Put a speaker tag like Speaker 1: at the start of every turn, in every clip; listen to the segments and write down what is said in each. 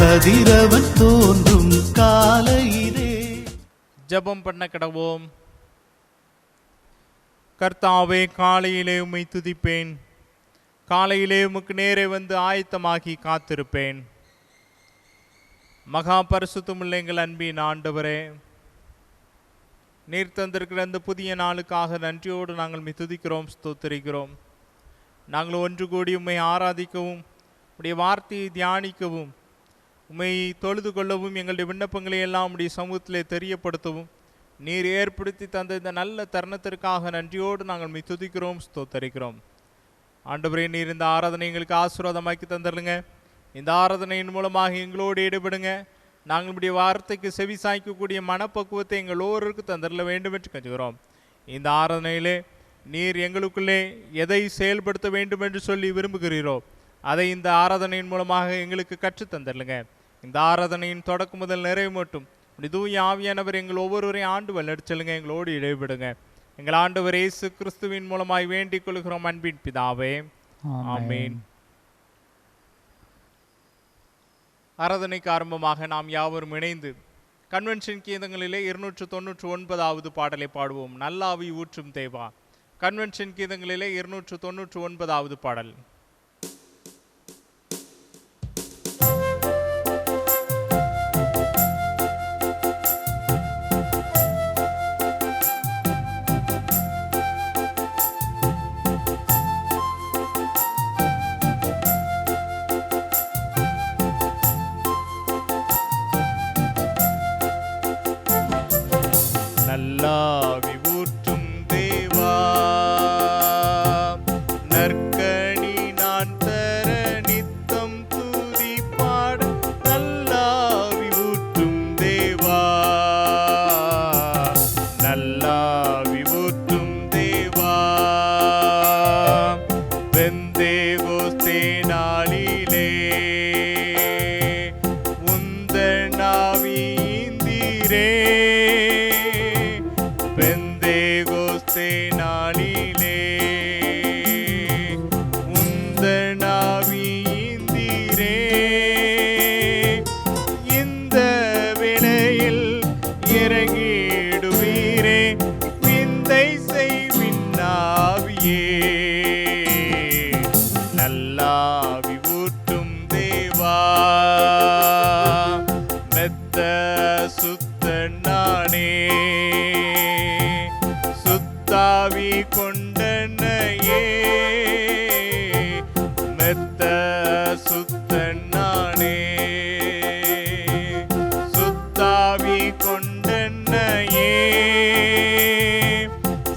Speaker 1: கதிரவன் தோன்றும் காலையிலே.
Speaker 2: ஜெபம் பண்ண கடவோம். கர்த்தாவே, காலையிலே உம்மை துதிப்பேன். காலையிலே உமக்கு நேரே வந்து ஆயத்தமாகி காத்திருப்பேன். மகா பரிசுத்தமுள்ள எங்கள் அன்பின் ஆண்டவரே, நீர் தந்திருக்கிற அந்த புதிய நாளுக்காக நன்றியோடு நாங்கள் உம்மை துதிக்கிறோம், ஸ்தோத்திரிக்கிறோம். நாங்கள் ஒன்று கூடி உம்மை ஆராதிக்கவும், உடைய வார்த்தையை தியானிக்கவும், உம்மை தொழுது கொள்ளவும், எங்களுடைய விண்ணப்பங்களை எல்லாம் உடைய சமூகத்திலே தெரியப்படுத்தவும் நீர் ஏற்படுத்தி தந்த இந்த நல்ல தருணத்திற்காக நன்றியோடு நாங்கள் உம்மை துதிக்கிறோம், ஸ்தோத்திரிக்கிறோம். ஆண்டவரே, நீர் இந்த ஆராதனை எங்களுக்கு ஆசீர்வாதமாக்கி தந்துடுங்க. இந்த ஆராதனையின் மூலமாக எங்களோடு ஈடுபடுங்க. நாங்கள் உடைய வார்த்தைக்கு செவி சாய்க்கக்கூடிய மனப்பக்குவத்தை எங்கள் ஒவ்வொருவருக்கு தந்துட வேண்டும் என்று கஞ்சுகிறோம். இந்த ஆராதனையிலே நீர் எங்களுக்குள்ளே எதை செயல்படுத்த வேண்டும் என்று சொல்லி விரும்புகிறீரோ அதை இந்த ஆராதனையின் மூலமாக எங்களுக்கு கற்றுத் தந்துடுங்க. இந்த ஆராதனையின் தொடக்கம் முதல் நிறைவு மட்டும் தூய ஆவியானவர் எங்கள் ஒவ்வொருவரையும் ஆண்டு வல்லடிச்சலுங்க. எங்களோடு இடைவிடுங்க. எங்கள் ஆண்டவர் இயேசு கிறிஸ்துவின் மூலமாய் வேண்டிக் கொள்கிறோம் அன்பின் பிதாவே, ஆமென். ஆராதனைக்கு ஆரம்பமாக நாம் யாவரும் இணைந்து கன்வென்ஷன் கீதங்களிலே 299வது பாடலை பாடுவோம். நல்லாவி ஊற்றும் தேவா. கன்வென்ஷன் கீதங்களிலே 299வது பாடல். நல்லாவி ஊற்றும் தேவா, நற்கனி நான் தர நித்தம் துதி பாட. நல்லாவி ஊற்றும் தேவா, நல்லாவி ஊற்றும் தேவா, பெந்தேகோஸ்தே நாளிலே உந்தன் ஆவி ஈந்தீரே. பெந்தேகோஸ்தே நாளிலே உந்தன் ஆவி ஈந்தீரே. இந்த வேளையில் இறங்கிடுவீரே, விந்தை செய்வின் ஆவியே. நல்லாவி ஊற்றும் தேவா, மெத்த சுத்த நானே, சுத்தாவி கொண்டனையே. மெத்த சுத்த நானே, சுத்தாவி கொண்டனையே.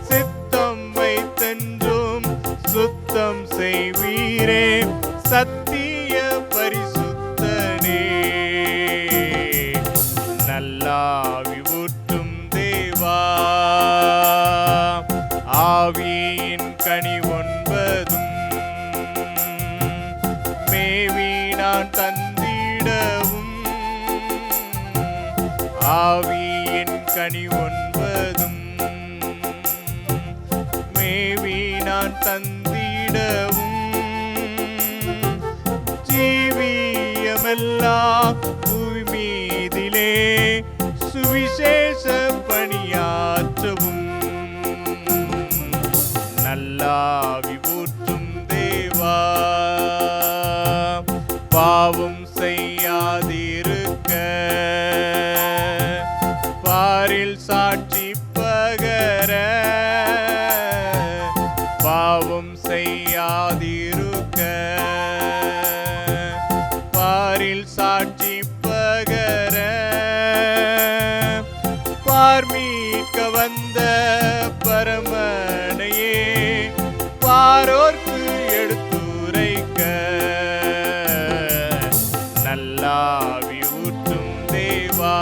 Speaker 2: சித்தம் வைத்தென்றும் சுத்தம் செய்வீரே, சத்திய பரிசுத்தனே. நல்லாவி ஊற்றும் தேவா, ஆவியின் கனி 9 மேவி நான் தந்திடவும். ஆவியின் கனி 9 மேவி நான் தந்திடவும். ஜீவியமெல்லாம் பூமி மீதிலே சுவிசேஷ பணியாற்றவும். நல்லாவி ஊற்றும் தேவா, பாவம் செய்யாதிருக்க பாரில் சாட்சி பகர. பாவம் செய்யாதிருக்க பாரில் சாட்சி பகர. பார்மீட்க வந்த பரமனையே, பாரோர்க்கு எடுத்துரைக்க. நல்லாவி ஊற்றும் தேவா,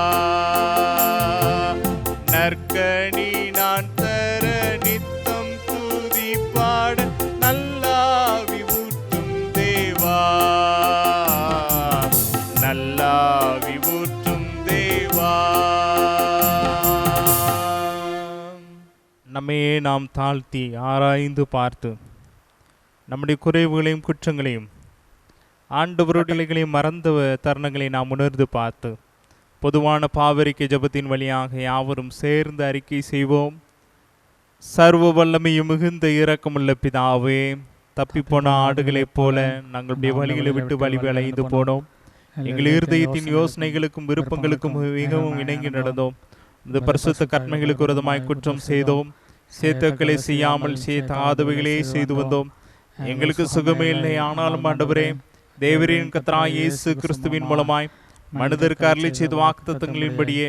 Speaker 2: நற்கனி நான் தர நித்தம் துதி பாட. நல்லாவி ஊற்றும் தேவா, நல்லாவி ஊற்றும் தேவா. நம்மையே நாம் தாழ்த்தி ஆராய்ந்து பார்த்து நம்முடைய குறைவுகளையும் குற்றங்களையும் ஆண்டவருடைய மறந்த தருணங்களை நாம் உணர்ந்து பார்த்து பொதுவான பாவரிக்கை ஜபத்தின் வழியாக யாவரும் சேர்ந்து அறிக்கை செய்வோம். சர்வ வல்லமையும் மிகுந்த இரக்கமுள்ள பிதாவே, தப்பிப்போன ஆடுகளைப் போல நாங்களுடைய வழிகளை விட்டு வழி விளைந்து போனோம். எங்கள் இருதயத்தின் யோசனைகளுக்கும் விருப்பங்களுக்கும் மிகவும் இணங்கி நடந்தோம். இந்த பரிசுத்த கற்பனைகளுக்கு விரோதமாய் குற்றம் செய்தோம். சேத்தக்களை செய்யாமல் சேத்தாதவைகளே செய்து வந்தோம். எங்களுக்கு சுகமே இல்லை. ஆனாலும் ஆண்டவரே, தேவரின் கர்த்தராகிய இயேசு கிறிஸ்துவின் மூலமாய் மனிதருக்கு அருளி செய்த வாக்குத்தத்தங்களின்படியே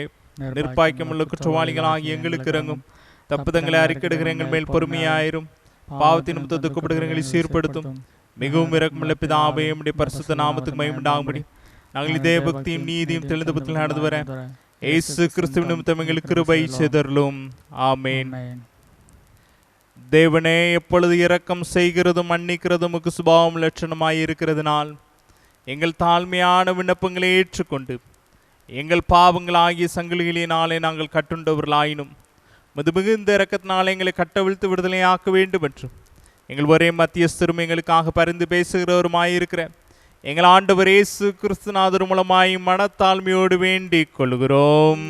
Speaker 2: நிர்பாய்க்கமுள்ள குற்றவாளிகளாகி எங்களுக்கு இறங்கும். தப்புதங்களை அறிக்கையிடுகிற எங்கள் மேல் பொறுமையாயிரும். பாவத்தின் நிமித்தம் துக்கப்படுகிற எங்களை சீர்படுத்தும். மிகவும் இரக்கமுள்ள பிதாவே, உம்முடைய பரிசுத்த நாமத்துக்கு மகிமை உண்டாகும்படி நாங்கள் இதே பக்தியும் நீதியும் தெளிந்த பத்தில் நடந்து வர இயேசு கிறிஸ்துவின் நிமித்தம் எங்களுக்கு கிருபை செய்தருளும். ஆமேன். தேவனே, எப்பொழுது இரக்கம் செய்கிறதும் மன்னிக்கிறதும் உமக்கு சுபாவம் லட்சணமாய் இருக்கிறதுனால் எங்கள் தாழ்மையான விண்ணப்பங்களை ஏற்றுக்கொண்டு எங்கள் பாவங்களாகிய சங்கிலிகளினாலே நாங்கள் கட்டுண்டவர்களாயினும் மது மிகுந்த இரக்கத்தினாலே எங்களை கட்டவிழ்த்து விடுதலையாக்க வேண்டும் என்றும் எங்கள் ஒரே மத்தியஸ்தரும் எங்களுக்காக பரிந்து பேசுகிறவருமாயிருக்கிற எங்கள் ஆண்டவர் இயேசு கிறிஸ்துநாதர் மூலமாய் மனத்தாழ்மையோடு வேண்டிக் கொள்கிறோம்.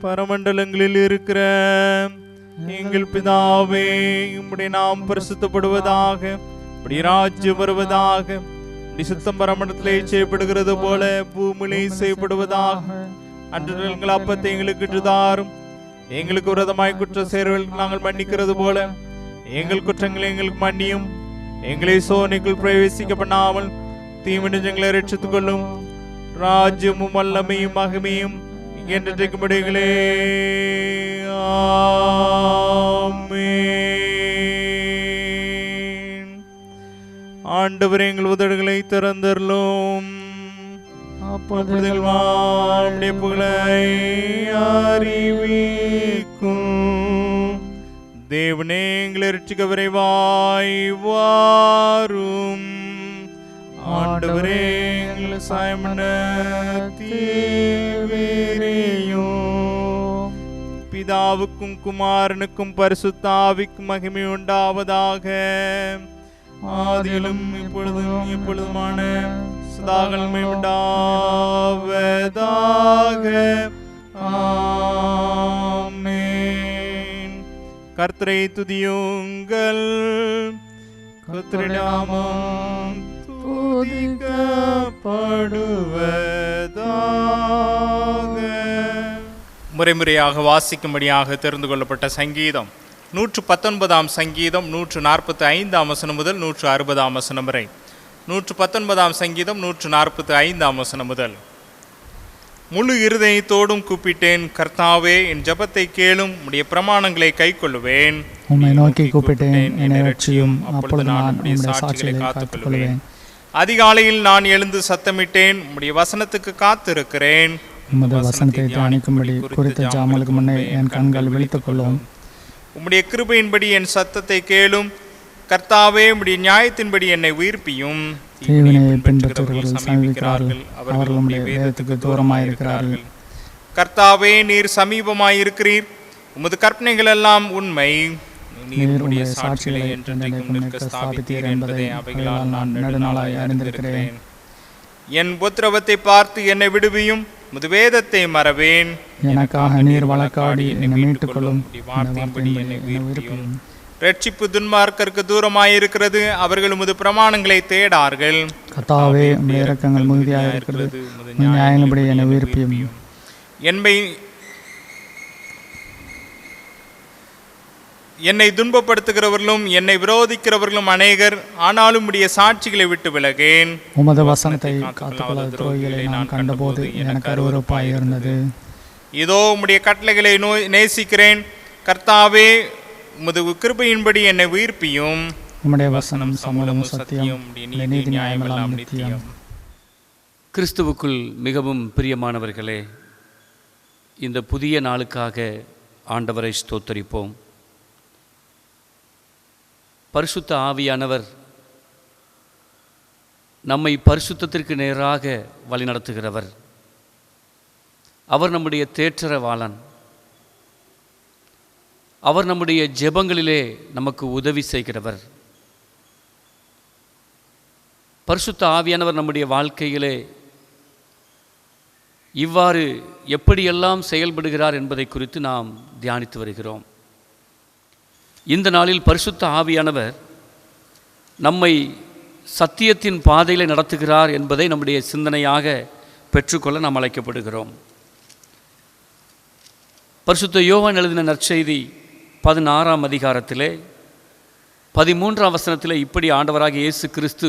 Speaker 2: பரமண்டலங்களில் இருக்கிற எங்கள் பிதாவே, உம்முடைய நாம் பரிசுத்தப்படுவதாக, உம்முடைய ராஜ்யம் வருவதாக, உம்முடைய சித்தம் பரமண்டலத்திலே செய்யப்படுகிறது போல பூமியிலே செய்யப்படுவதாக. அன்று எங்கள் அப்பத்தை எங்களுக்கு தாரும். எங்களுக்கு விரோதமாய் குற்ற செயல்களுக்கு நாங்கள் மன்னிக்கிறது போல எங்கள் குற்றங்களை எங்களுக்கு மன்னியும். எங்களை சோதனைக்குள் பிரவேசிக்க பண்ணாமல் தீமினங்களை ரட்சித்துக் கொள்ளும். ராஜ்யமும் வல்லமையும் மகிமையும் என்றைக்கும் விடுகளே. ஆமென். ஆண்டவர் எங்கள் உதடுகளை திறந்தருளும். அப்பொழுது வாழுடைய புகழை அறிவிக்கும். தேவனே, எங்களை ரட்சிக்க விரைவாய் வாரும். ஆண்டவரே, எங்களை சாயமன தீவிரையும். பிதாவுக்கும் குமாரனுக்கும் பரிசுத்த ஆவிக்கும் மகிமை உண்டாவதாக. ஆதியிலும் இப்பொழுதும் எப்பொழுதுமான சதாகலமை உண்டாவதாக. ஆமென். கர்த்தரை துதியுங்கள். கர்த்தருடைய நாமம் துதிக்கப்படுவதாக. முறைமுறையாக வாசிக்கும்படியாக தெரிந்து கொள்ளப்பட்ட சங்கீதம் 119 சங்கீதம் 145 வசனம் முதல் 160 வசனம் வரை. 119 சங்கீதம் 145 வசனம் முதல். முழு இருதயத்தோடும் கூப்பிட்டேன், கர்த்தாவே என் ஜபத்தை கேளும், உம்முடைய பிரமாணங்களை கைக்கொள்ளுவேன்.
Speaker 3: உம்மை நோக்கி கூப்பிட்டேன், என்னை ரட்சியும், அப்பொழுது நான் உம்முடைய சாட்சிகளை காத்துக்கொள்வேன்.
Speaker 2: அதிகாலையில் நான் எழுந்து சத்தமிட்டேன், உம்முடைய வசனத்துக்கு காத்திருக்கிறேன்.
Speaker 3: உமது வசனத்தை தியானிக்கும்படி குறித்த ஜாமலுக்கு முன்னே என் கண்கள் விழித்துக் கொள்ளும்.
Speaker 2: உம்முடைய கிருபையின்படி என் சத்தத்தை கேளும். கர்த்தாவே, உம்முடைய நியாயத்தின்படி என்னை உயிர்ப்பியும்.
Speaker 3: தீவினையை பின்பற்றுகிறவர்கள் சமீபிக்கிறார்கள், அவர்கள் உம்முடைய வேதத்துக்கு தூரமாயிருக்கிறார்கள்.
Speaker 2: கர்த்தாவே, நீர் சமீபமாயிருக்கிறீர், உமது கற்பனைகள் எல்லாம் உண்மை. நீர் உம்முடைய சாட்சிகளை என்றென்றைக்கும் நிற்க ஸ்தாபித்தீர் என்பதை அவைகளால் நான் நெடுநாளாய் அறிந்திருக்கிறேன். என் உத்திரவத்தை பார்த்து என்னை விடுவியும், உமது வேதத்தை மறவேன்.
Speaker 3: எனக்காக நீர் வழக்காடி என்னை மீட்டுக் கொள்ளும். வார்த்தையின்படி என்னை உயிர்ப்பியும்.
Speaker 2: ரட்சிப்பு துன்மார்க்கருக்கு தூரமாயிருக்கிறது, அவர்கள் உமது பிரமாணங்களை தேடார்கள்.
Speaker 3: கர்த்தாவே, உம்முடைய இரக்கங்கள் மிகுதியாயிருக்கிறது, நியாயங்களின்படி என்னை உயிர்ப்பியும்.
Speaker 2: என்னை துன்பப்படுத்துகிறவர்களும் என்னை விரோதிக்கிறவர்களும் அநேகர், ஆனாலும் உம்முடைய சாட்சிகளை விட்டு விலகேன்.
Speaker 3: உமது வசனத்தை காத்துக்கொள்ளாத துரோகிகளை நான் கண்டபோது எனக்கு அருவருப்பாய் இருந்தது.
Speaker 2: இதோ உம்முடைய கட்டளைகளை நேசிக்கிறேன். கர்த்தாவே, உமது கிருபையின்படி என்னை உயிர்ப்பியும்.
Speaker 3: உம்முடைய வசனம் சமூலமும் சத்தியம், நீதி நியாயமெல்லாம் நித்தியம்.
Speaker 4: கிறிஸ்துவுக்குள் மிகவும் பிரியமானவர்களே, இந்த புதிய நாளுக்காக ஆண்டவரை ஸ்தோத்தரிப்போம். பரிசுத்த ஆவியானவர் நம்மை பரிசுத்தத்திற்கு நேராக வழிநடத்துகிறவர். அவர் நம்முடைய தேற்றரவாளன். அவர் நம்முடைய ஜெபங்களிலே நமக்கு உதவி செய்கிறவர். பரிசுத்த ஆவியானவர் நம்முடைய வாழ்க்கையிலே இவ்வாறு எப்படியெல்லாம் செயல்படுகிறார் என்பதை குறித்து நாம் தியானித்து வருகிறோம். இந்த நாளில் பரிசுத்த ஆவியானவர் நம்மை சத்தியத்தின் பாதையில் நடத்துகிறார் என்பதை நம்முடைய சிந்தனையாக பெற்றுக்கொள்ள நாம் அழைக்கப்படுகிறோம். பரிசுத்த யோவான் எழுதின நற்செய்தி 16ஆம் அதிகாரத்திலே 13ஆம் வசனத்திலே இப்படி ஆண்டவராகிய இயேசு கிறிஸ்து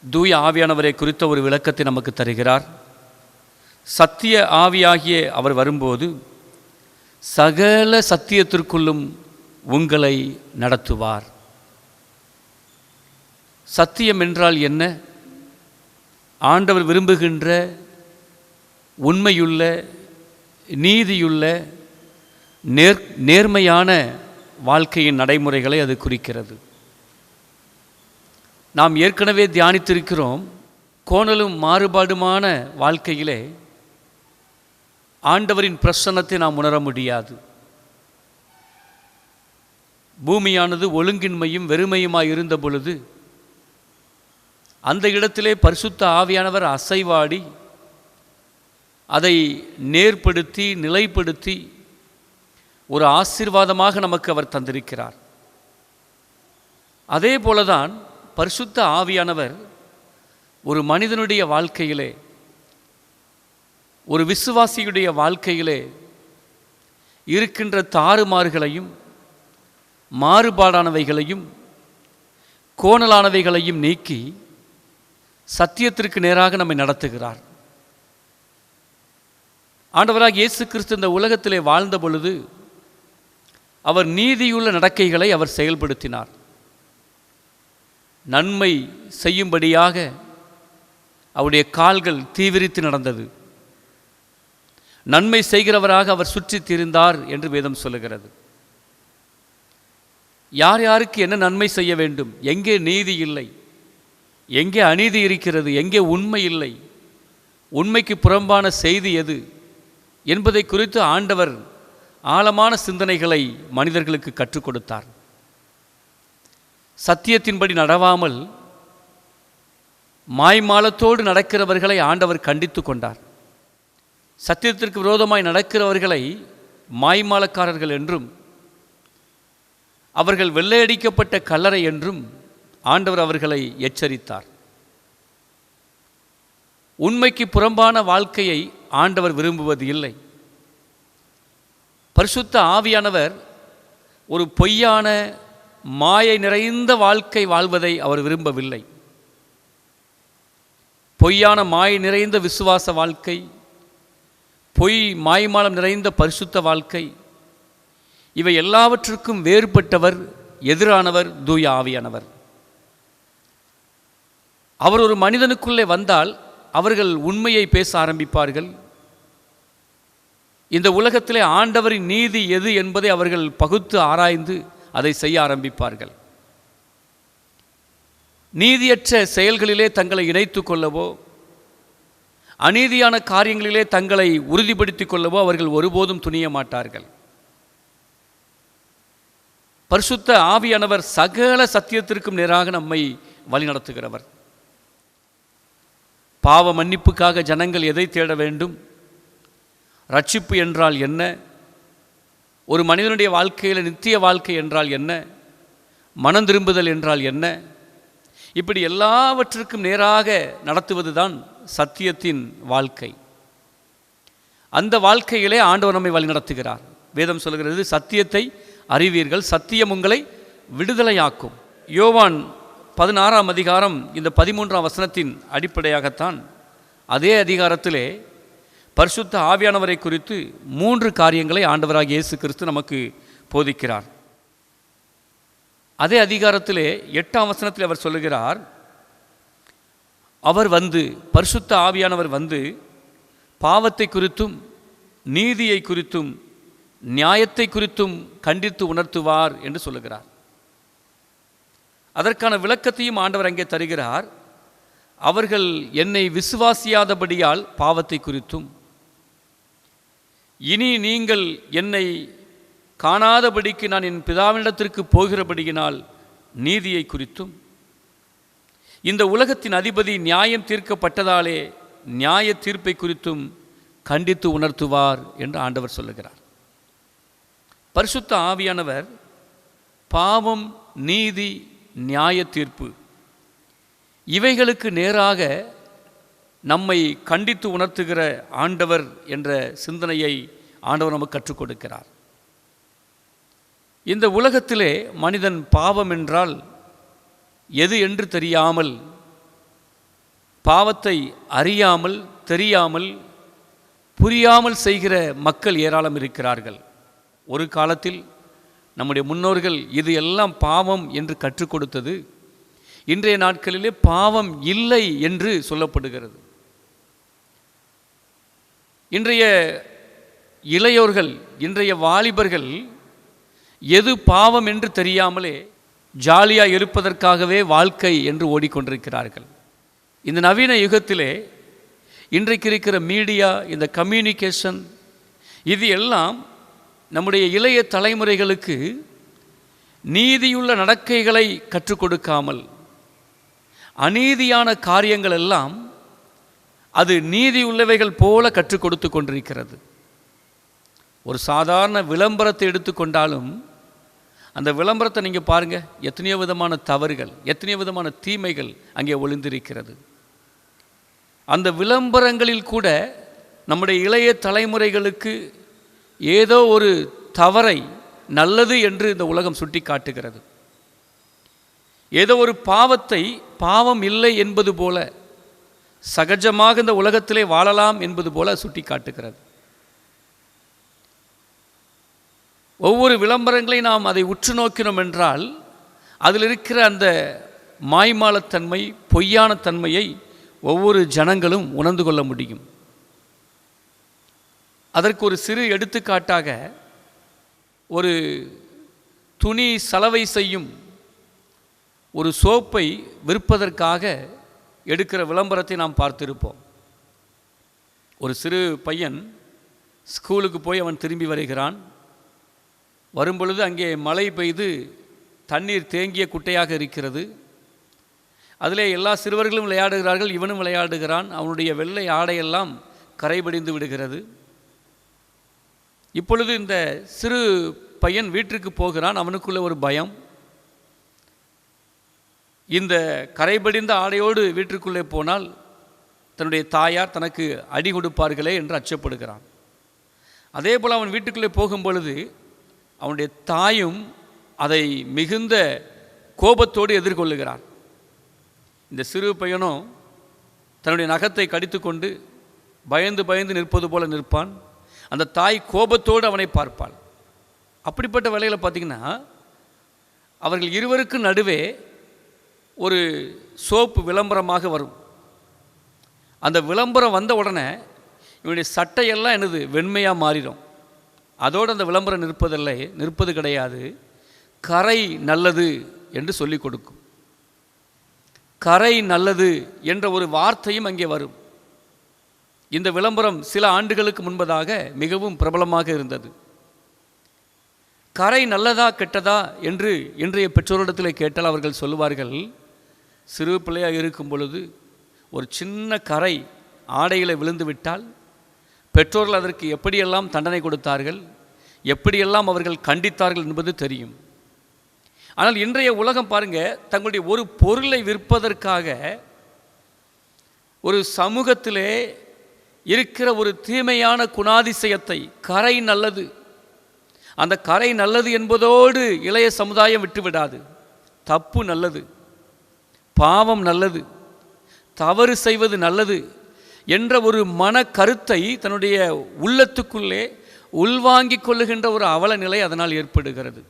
Speaker 4: தூய ஆவியானவரை குறித்த ஒரு விளக்கத்தை நமக்கு தருகிறார். சத்திய ஆவியாகிய அவர் வரும்போது சகல சத்தியத்திற்குள்ளும் உங்களை நடத்துவார். சத்தியம் என்றால் என்ன? ஆண்டவர் விரும்புகின்ற உண்மையுள்ள, நீதியுள்ள, நேர்மையான வாழ்க்கையின் நடைமுறைகளை அது குறிக்கிறது. நாம் ஏற்கனவே தியானித்திருக்கிறோம். கோணலும் மாறுபாடுமான வாழ்க்கையிலே ஆண்டவரின் பிரசன்னத்தை நாம் உணர முடியாது. பூமியானது ஒழுங்கின்மையும் வெறுமையுமாய் இருந்த பொழுது அந்த இடத்திலே பரிசுத்த ஆவியானவர் அசைவாடி அதை நேர்படுத்தி நிலைப்படுத்தி ஒரு ஆசீர்வாதமாக நமக்கு அவர் தந்திருக்கிறார். அதே போலதான் பரிசுத்த ஆவியானவர் ஒரு மனிதனுடைய வாழ்க்கையிலே, ஒரு விசுவாசியுடைய வாழ்க்கையிலே இருக்கின்ற தாறுமாறுகளையும் மாறுபாடானவைகளையும் கோணலானவைகளையும் நீக்கி சத்தியத்திற்கு நேராக நம்மை நடத்துகிறார். ஆண்டவராக இயேசு கிறிஸ்து இந்த உலகத்திலே வாழ்ந்த பொழுது அவர் நீதியுள்ள நடக்கைகளை அவர் செயல்படுத்தினார். நன்மை செய்யும்படியாக அவருடைய கால்கள் தீவிரித்து நடந்தது. நன்மை செய்கிறவராக அவர் சுற்றித் திரிந்தார் என்று வேதம் சொல்லுகிறது. யார் யாருக்கு என்ன நன்மை செய்ய வேண்டும், எங்கே நீதி இல்லை, எங்கே அநீதி இருக்கிறது, எங்கே உண்மை இல்லை, உண்மைக்கு புறம்பான செய்தி எது என்பதை குறித்து ஆண்டவர் ஆழமான சிந்தனைகளை மனிதர்களுக்கு கற்றுக் கொடுத்தார். சத்தியத்தின்படி நடவாமல் மாய்மாலத்தோடு நடக்கிறவர்களை ஆண்டவர் கண்டித்து கொண்டார். சத்தியத்திற்கு விரோதமாய் நடக்கிறவர்களை மாய்மாலக்காரர்கள் என்றும் அவர்கள் வெள்ளையடிக்கப்பட்ட கல்லறை என்றும் ஆண்டவர் அவர்களை எச்சரித்தார். உண்மைக்கு புறம்பான வாழ்க்கையை ஆண்டவர் விரும்புவது இல்லை. பரிசுத்த ஆவியானவர் ஒரு பொய்யான மாயை நிறைந்த வாழ்க்கை வாழ்வதை அவர் விரும்பவில்லை. பொய்யான மாயை நிறைந்த விசுவாச வாழ்க்கை, பொய் மாய்மாலம் நிறைந்த பரிசுத்த வாழ்க்கை, இவை எல்லாவற்றுக்கும் வேறுபட்டவர், எதிரானவர் தூய ஆவியானவர். அவர் ஒரு மனிதனுக்குள்ளே வந்தால் அவர்கள் உண்மையை பேச ஆரம்பிப்பார்கள். இந்த உலகத்திலே ஆண்டவரின் நீதி எது என்பதை அவர்கள் பகுத்து ஆராய்ந்து அதை செய்ய ஆரம்பிப்பார்கள். நீதியற்ற செயல்களிலே தங்களை இணைத்து கொள்ளவோ, அநீதியான காரியங்களிலே தங்களை உறுதிப்படுத்திக் கொள்ளவோ அவர்கள் ஒருபோதும் துணிய மாட்டார்கள். பரிசுத்த ஆவியானவர் சகல சத்தியத்திற்கும் நேராக நம்மை வழிநடத்துகிறவர். பாவ மன்னிப்புக்காக ஜனங்கள் எதை தேட வேண்டும்? ரட்சிப்பு என்றால் என்ன? ஒரு மனிதனுடைய வாழ்க்கையில் நித்திய வாழ்க்கை என்றால் என்ன? மனம் திரும்புதல் என்றால் என்ன? இப்படி எல்லாவற்றிற்கும் நேராக நடத்துவது தான் சத்தியத்தின் வாழ்க்கை. அந்த வாழ்க்கையிலே ஆண்டவர் நம்மை வழிநடத்துகிறார். வேதம் சொல்கிறது, சத்தியத்தை அறிவீர்கள், சத்தியம் உங்களை விடுதலையாக்கும். யோவான் 16ஆம் அதிகாரம் இந்த 13ஆம் வசனத்தின் அடிப்படையாகத்தான் அதே அதிகாரத்திலே பரிசுத்த ஆவியானவரை குறித்து 3 காரியங்களை ஆண்டவராகிய இயேசு கிறிஸ்து நமக்கு போதிக்கிறார். அதே அதிகாரத்திலே 8ஆம் வசனத்தில் அவர் சொல்லுகிறார், அவர் வந்து, பரிசுத்த ஆவியானவர் வந்து பாவத்தை குறித்தும் நீதியை குறித்தும் நியாயத்தை குறித்தும் கண்டித்து உணர்த்துவார் என்று சொல்லுகிறார். அதற்கான விளக்கத்தையும் ஆண்டவர் அங்கே தருகிறார். அவர்கள் என்னை விசுவாசியாதபடியால் பாவத்தை குறித்தும், இனி நீங்கள் என்னை காணாதபடிக்கு நான் என் பிதாவினிடத்திற்கு போகிறபடியினால் நீதியை குறித்தும், இந்த உலகத்தின் அதிபதி நியாயம் தீர்க்கப்பட்டதாலே நியாய தீர்ப்பை குறித்தும் கண்டித்து உணர்த்துவார் என்று ஆண்டவர் சொல்லுகிறார். பரிசுத்த ஆவியானவர் பாவம், நீதி, நியாய தீர்ப்பு இவைகளுக்கு நேராக நம்மை கண்டித்து உணர்த்துகிற ஆண்டவர் என்ற சிந்தனையை ஆண்டவர் நமக்கு கற்றுக் கொடுக்கிறார். இந்த உலகத்திலே மனிதன் பாவம் என்றால் எது என்று தெரியாமல், பாவத்தை அறியாமல், தெரியாமல், புரியாமல் செய்கிற மக்கள் ஏராளம் இருக்கிறார்கள். ஒரு காலத்தில் நம்முடைய முன்னோர்கள் இது எல்லாம் பாவம் என்று கற்றுக் கொடுத்தது இன்றைய நாட்களிலே பாவம் இல்லை என்று சொல்லப்படுகிறது. இன்றைய இளையோர்கள், இன்றைய வாலிபர்கள் எது பாவம் என்று தெரியாமலே ஜாலியாக இருப்பதற்காகவே வாழ்க்கை என்று ஓடிக்கொண்டிருக்கிறார்கள். இந்த நவீன யுகத்திலே இன்றைக்கு இருக்கிற மீடியா, இந்த கம்யூனிகேஷன், இது எல்லாம் நம்முடைய இளைய தலைமுறைகளுக்கு நீதியுள்ள நடக்கைகளை கற்றுக் கொடுக்காமல், அநீதியான காரியங்கள் எல்லாம் அது நீதியுள்ளவைகள் போல கற்றுக் கொடுத்து கொண்டிருக்கிறது. ஒரு சாதாரண விளம்பரத்தை எடுத்துக்கொண்டாலும் அந்த விளம்பரத்தை நீங்கள் பாருங்கள், எத்தனையோ விதமான தவறுகள், எத்தனையோ விதமான தீமைகள் அங்கே ஒளிந்திருக்கிறது. அந்த விளம்பரங்களில் கூட நம்முடைய இளைய தலைமுறைகளுக்கு ஏதோ ஒரு தவறை நல்லது என்று இந்த உலகம் சுட்டி காட்டுகிறது. ஏதோ ஒரு பாவத்தை பாவம் இல்லை என்பது போல, சகஜமாக இந்த உலகத்திலே வாழலாம் என்பது போல சுட்டி காட்டுகிறது. ஒவ்வொரு விளம்பரங்களை நாம் அதை உற்று நோக்கினோம் என்றால் அதில் இருக்கிற அந்த மாய்மாலத்தன்மை, பொய்யான தன்மையை ஒவ்வொரு ஜனங்களும் உணர்ந்து கொள்ள முடியும். அதற்கு ஒரு சிறு எடுத்துக்காட்டாக ஒரு துணி சலவை செய்யும் ஒரு சோப்பை விற்பதற்காக எடுக்கிற விளம்பரத்தை நாம் பார்த்திருப்போம். ஒரு சிறு பையன் ஸ்கூலுக்கு போய் அவன் திரும்பி வருகிறான். வரும்பொழுது அங்கே மழை பெய்து தண்ணீர் தேங்கிய குட்டையாக இருக்கிறது. அதிலே எல்லா சிறுவர்களும் விளையாடுகிறார்கள், இவனும் விளையாடுகிறான். அவனுடைய வெள்ளை ஆடையெல்லாம் கரைபடிந்து விடுகிறது. இப்பொழுது இந்த சிறு பையன் வீட்டிற்கு போகிறான். அவனுக்குள்ள ஒரு பயம், இந்த கரைபடிந்த ஆடையோடு வீட்டிற்குள்ளே போனால் தன்னுடைய தாயார் தனக்கு அடி கொடுப்பார்களே என்று அச்சப்படுகிறான். அதே போல் அவன் வீட்டுக்குள்ளே போகும் பொழுது அவனுடைய தாயும் அதை மிகுந்த கோபத்தோடு எதிர்கொள்ளுகிறான். இந்த சிறு பையனோ தன்னுடைய நகத்தை கடித்து கொண்டு பயந்து பயந்து நிற்பது போல நிற்பான். அந்த தாய் கோபத்தோடு அவனை பார்ப்பாள். அப்படிப்பட்ட வேளையில் பார்த்திங்கன்னா அவர்கள் இருவருக்கும் நடுவே ஒரு சோப்பு விளம்பரமாக வரும். அந்த விளம்பரம் வந்த உடனே இவனுடைய சட்டையெல்லாம் என்னது வெண்மையாக மாறிடும். அதோடு அந்த விளம்பரம் நிற்பது கிடையாது. கரை நல்லது என்று சொல்லி கொடுக்கும். கரை நல்லது என்ற ஒரு வார்த்தையும் அங்கே வரும். இந்த விளம்பரம் சில ஆண்டுகளுக்கு முன்பதாக மிகவும் பிரபலமாக இருந்தது. கரை நல்லதா கெட்டதா என்று இன்றைய பெற்றோரிடத்தில் கேட்டால் அவர்கள் சொல்லுவார்கள், சிறு பிள்ளையாக இருக்கும் பொழுது ஒரு சின்ன கரை ஆடையில் விழுந்து விட்டால் பெற்றோர்கள் அதற்கு எப்படியெல்லாம் தண்டனை கொடுத்தார்கள், எப்படியெல்லாம் அவர்கள் கண்டித்தார்கள் என்பது தெரியும். ஆனால் இன்றைய உலகம் பாருங்கள், தங்களுடைய ஒரு பொருளை விற்பதற்காக ஒரு சமூகத்திலே இருக்கிற ஒரு தீமையான குணாதிசயத்தை, கரை நல்லது, அந்த கரை நல்லது என்பதோடு இளைய சமுதாயம் விட்டுவிடாது. தப்பு நல்லது, பாவம் நல்லது, தவறு செய்வது நல்லது என்ற ஒரு மன கருத்தை தன்னுடைய உள்ளத்துக்குள்ளே உள்வாங்கிக் கொள்ளுகின்ற ஒரு அவல நிலை அதனால் ஏற்படுகிறது.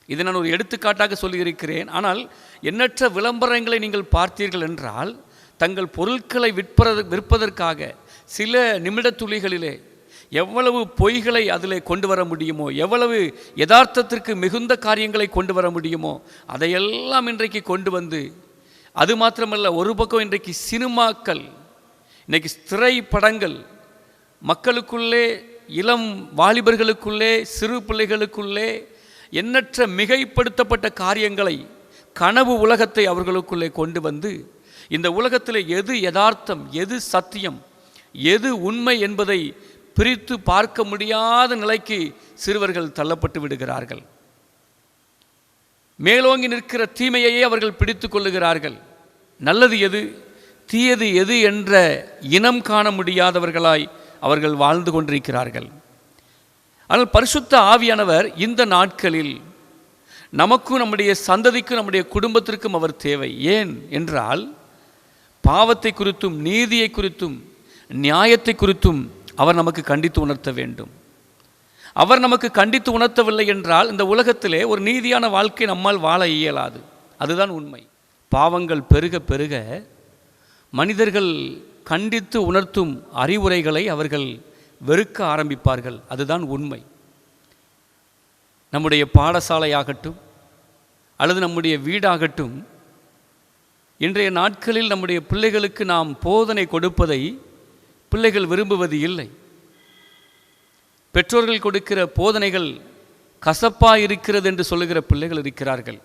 Speaker 4: இதை நான் ஒரு எடுத்துக்காட்டாக சொல்லியிருக்கிறேன். ஆனால் எண்ணற்ற விளம்பரங்களை நீங்கள் பார்த்தீர்கள் என்றால் தங்கள் பொருட்களை விற்பதற்காக சில நிமிட துளிகளிலே எவ்வளவு பொய்களை அதில் கொண்டு வர முடியுமோ, எவ்வளவு யதார்த்தத்திற்கு மிகுந்த காரியங்களை கொண்டு வர முடியுமோ அதையெல்லாம் இன்றைக்கு கொண்டு வந்து, அது மாத்திரமல்ல, ஒரு பக்கம் இன்றைக்கு சினிமாக்கள், இன்றைக்கு திரைப்படங்கள் மக்களுக்குள்ளே இளம் வாலிபர்களுக்குள்ளே, சிறு பிள்ளைகளுக்குள்ளே எண்ணற்ற மிகைப்படுத்தப்பட்ட காரியங்களை, கனவு உலகத்தை அவர்களுக்குள்ளே கொண்டு வந்து இந்த உலகத்தில் எது யதார்த்தம், எது சத்தியம், எது உண்மை என்பதை பிரித்து பார்க்க முடியாத நிலைக்கு சிறுவர்கள் தள்ளப்பட்டு விடுகிறார்கள். மேலோங்கி நிற்கிற தீமையையே அவர்கள் பிடித்து கொள்ளுகிறார்கள். நல்லது எது, தீயது எது என்ற இனம் காண முடியாதவர்களாய் அவர்கள் வாழ்ந்து கொண்டிருக்கிறார்கள். ஆனால் பரிசுத்த ஆவியானவர் இந்த நாட்களில் நமக்கும் நம்முடைய சந்ததிக்கும் நம்முடைய குடும்பத்திற்கும் அவர் தேவை. ஏன் என்றால் பாவத்தை குறித்தும் நீதியை குறித்தும் நியாயத்தை குறித்தும் அவர் நமக்கு கண்டித்து உணர்த்த வேண்டும். அவர் நமக்கு கண்டித்து உணர்த்தவில்லை என்றால் இந்த உலகத்திலே ஒரு நீதியான வாழ்க்கை நம்மால் வாழ இயலாது. அதுதான் உண்மை. பாவங்கள் பெருக பெருக மனிதர்கள் கண்டித்து உணர்த்தும் அறிவுரைகளை அவர்கள் வெறுக்க ஆரம்பிப்பார்கள். அதுதான் உண்மை. நம்முடைய பாடசாலையாகட்டும் அல்லது நம்முடைய வீடாகட்டும், இன்றைய நாட்களில் நம்முடைய பிள்ளைகளுக்கு நாம் போதனை கொடுப்பதை பிள்ளைகள் விரும்புவது இல்லை. பெற்றோர்கள் கொடுக்கிற போதனைகள் கசப்பாக இருக்கிறது என்று சொல்லுகிற பிள்ளைகள் இருக்கிறார்கள்.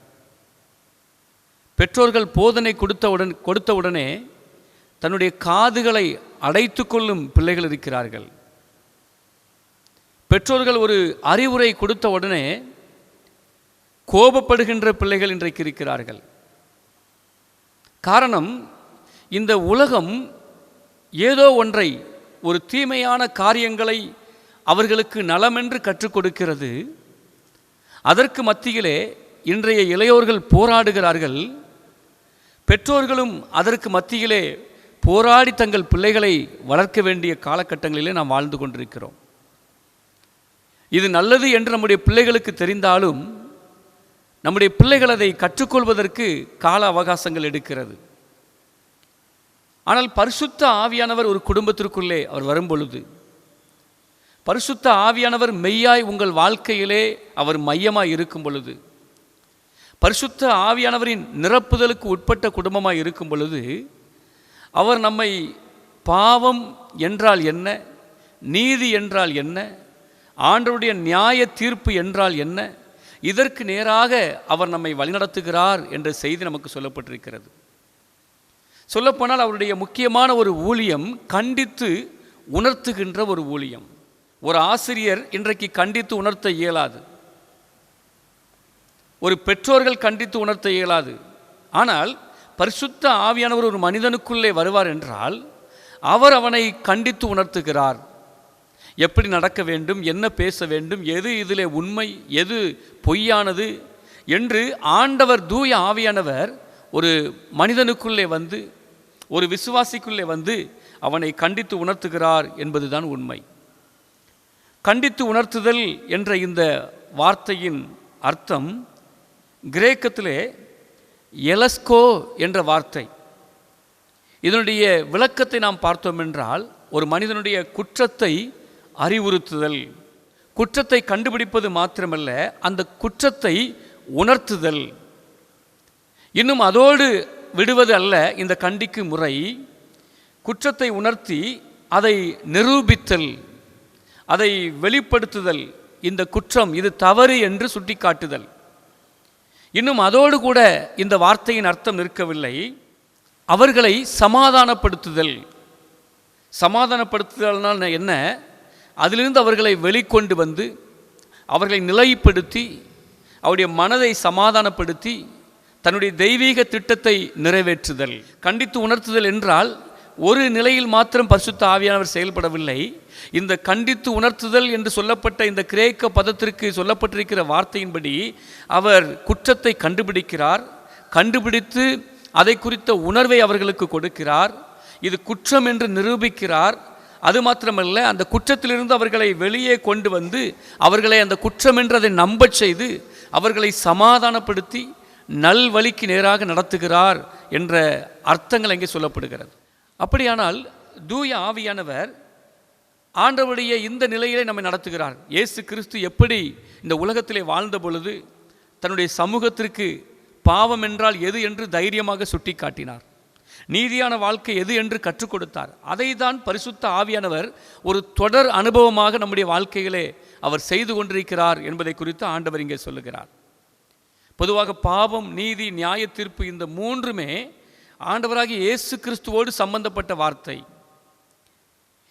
Speaker 4: பெற்றோர்கள் போதனை கொடுத்தவுடனே தன்னுடைய காதுகளை அடைத்து கொள்ளும் பிள்ளைகள் இருக்கிறார்கள். பெற்றோர்கள் ஒரு அறிவுரை கொடுத்த உடனே கோபப்படுகின்ற பிள்ளைகள் இன்றைக்கு இருக்கிறார்கள். காரணம், இந்த உலகம் ஏதோ ஒன்றை, ஒரு தீமையான காரியங்களை அவர்களுக்கு நலமென்று கற்றுக் கொடுக்கிறது. அதற்கு மத்தியிலே இன்றைய இளையோர்கள் போராடுகிறார்கள். பெற்றோர்களும் அதற்கு மத்தியிலே போராடி தங்கள் பிள்ளைகளை வளர்க்க வேண்டிய காலகட்டங்களிலே நாம் வாழ்ந்து கொண்டிருக்கிறோம். இது நல்லது என்று நம்முடைய பிள்ளைகளுக்கு தெரிந்தாலும் நம்முடைய பிள்ளைகள் அதை கற்றுக்கொள்வதற்கு கால அவகாசங்கள் எடுக்கிறது. ஆனால் பரிசுத்த ஆவியானவர் ஒரு குடும்பத்திற்குள்ளே அவர் வரும்பொழுது, பரிசுத்த ஆவியானவர் மெய்யாய் உங்கள் வாழ்க்கையிலே அவர் மையமாய் இருக்கும் பொழுது, பரிசுத்த ஆவியானவரின் நிரப்புதலுக்கு உட்பட்ட குடும்பமாய் இருக்கும் பொழுது, அவர் நம்மை பாவம் என்றால் என்ன, நீதி என்றால் என்ன, ஆண்டவருடைய நியாய தீர்ப்பு என்றால் என்ன, இதற்கு நேராக அவர் நம்மை வழிநடத்துகிறார் என்ற செய்தி நமக்கு சொல்லப்பட்டிருக்கிறது. சொல்லப்போனால் அவருடைய முக்கியமான ஒரு ஊழியம் கண்டித்து உணர்த்துகின்ற ஒரு ஊழியம். ஒரு ஆசிரியர் இன்றைக்கு கண்டித்து உணர்த்த இயலாது, ஒரு பெற்றோர்கள் கண்டித்து உணர்த்த இயலாது. ஆனால் பரிசுத்த ஆவியானவர் ஒரு மனிதனுக்குள்ளே வருவார் என்றால் அவர் அவனை கண்டித்து உணர்த்துகிறார். எப்படி நடக்க வேண்டும், என்ன பேச வேண்டும், எது இதிலே உண்மை, எது பொய்யானது என்று ஆண்டவர் தூய ஆவியானவர் ஒரு மனிதனுக்குள்ளே வந்து, ஒரு விசுவாசிக்குள்ளே வந்து அவனை கண்டித்து உணர்த்துகிறார் என்பதுதான் உண்மை. கண்டித்து உணர்த்துதல் என்ற இந்த வார்த்தையின் அர்த்தம் கிரேக்கத்திலே எலஸ்கோ என்ற வார்த்தை. இதனுடைய விளக்கத்தை நாம் பார்த்தோம் என்றால், ஒரு மனிதனுடைய குற்றத்தை அறிவுறுத்துதல், குற்றத்தை கண்டுபிடிப்பது மாத்திரமல்ல, அந்த குற்றத்தை உணர்த்துதல். இன்னும் அதோடு விடுவது அல்ல இந்த கண்டிக்கும் முறை. குற்றத்தை உணர்த்தி அதை நிரூபித்தல், அதை வெளிப்படுத்துதல், இந்த குற்றம் இது தவறு என்று சுட்டிக்காட்டுதல். இன்னும் அதோடு கூட இந்த வார்த்தையின் அர்த்தம் நிற்கவில்லை, அவர்களை சமாதானப்படுத்துதல். சமாதானப்படுத்துதல்னால் என்ன? அதிலிருந்து அவர்களை வெளிக்கொண்டு வந்து அவர்களை நிலைப்படுத்தி அவருடைய மனதை சமாதானப்படுத்தி தன்னுடைய தெய்வீக திட்டத்தை நிறைவேற்றுதல். கண்டித்து உணர்த்துதல் என்றால் ஒரு நிலையில் மாத்திரம் பரிசுத்த ஆவியானவர் செயல்படவில்லை. இந்த கண்டித்து உணர்த்துதல் என்று சொல்லப்பட்ட இந்த கிரேக்க பதத்திற்கு சொல்லப்பட்டிருக்கிற வார்த்தையின்படி அவர் குற்றத்தை கண்டுபிடிக்கிறார், கண்டுபிடித்து அதை குறித்த உணர்வை அவர்களுக்கு கொடுக்கிறார், இது குற்றம் என்று நிரூபிக்கிறார். அது மாத்திரமல்ல, அந்த குற்றத்திலிருந்து அவர்களை வெளியே கொண்டு வந்து அவர்களை அந்த குற்றம் என்று அதை நம்பச் செய்து அவர்களை சமாதானப்படுத்தி நல்வழிக்கு நேராக நடத்துகிறார் என்ற அர்த்தங்கள் அங்கே சொல்லப்படுகிறது. அப்படியானால் தூய ஆவியானவர் ஆண்டவருடைய இந்த நிலையிலே நம்மை நடத்துகிறார். இயேசு கிறிஸ்து எப்படி இந்த உலகத்திலே வாழ்ந்த பொழுது தன்னுடைய சமூகத்திற்கு பாவம் என்றால் எது என்று தைரியமாக சுட்டி காட்டினார். நீதியான வாழ்க்கை எது என்று கற்றுக் கொடுத்தார். அதை தான் பரிசுத்த ஆவியானவர் ஒரு தொடர் அனுபவமாக நம்முடைய வாழ்க்கையிலே அவர் செய்து கொண்டிருக்கிறார் என்பதை குறித்து ஆண்டவர் இங்கே சொல்லுகிறார். பொதுவாக பாவம், நீதி, நியாய தீர்ப்பு இந்த மூன்றுமே ஆண்டவராகிய இயேசு கிறிஸ்துவோடு சம்பந்தப்பட்ட வார்த்தை.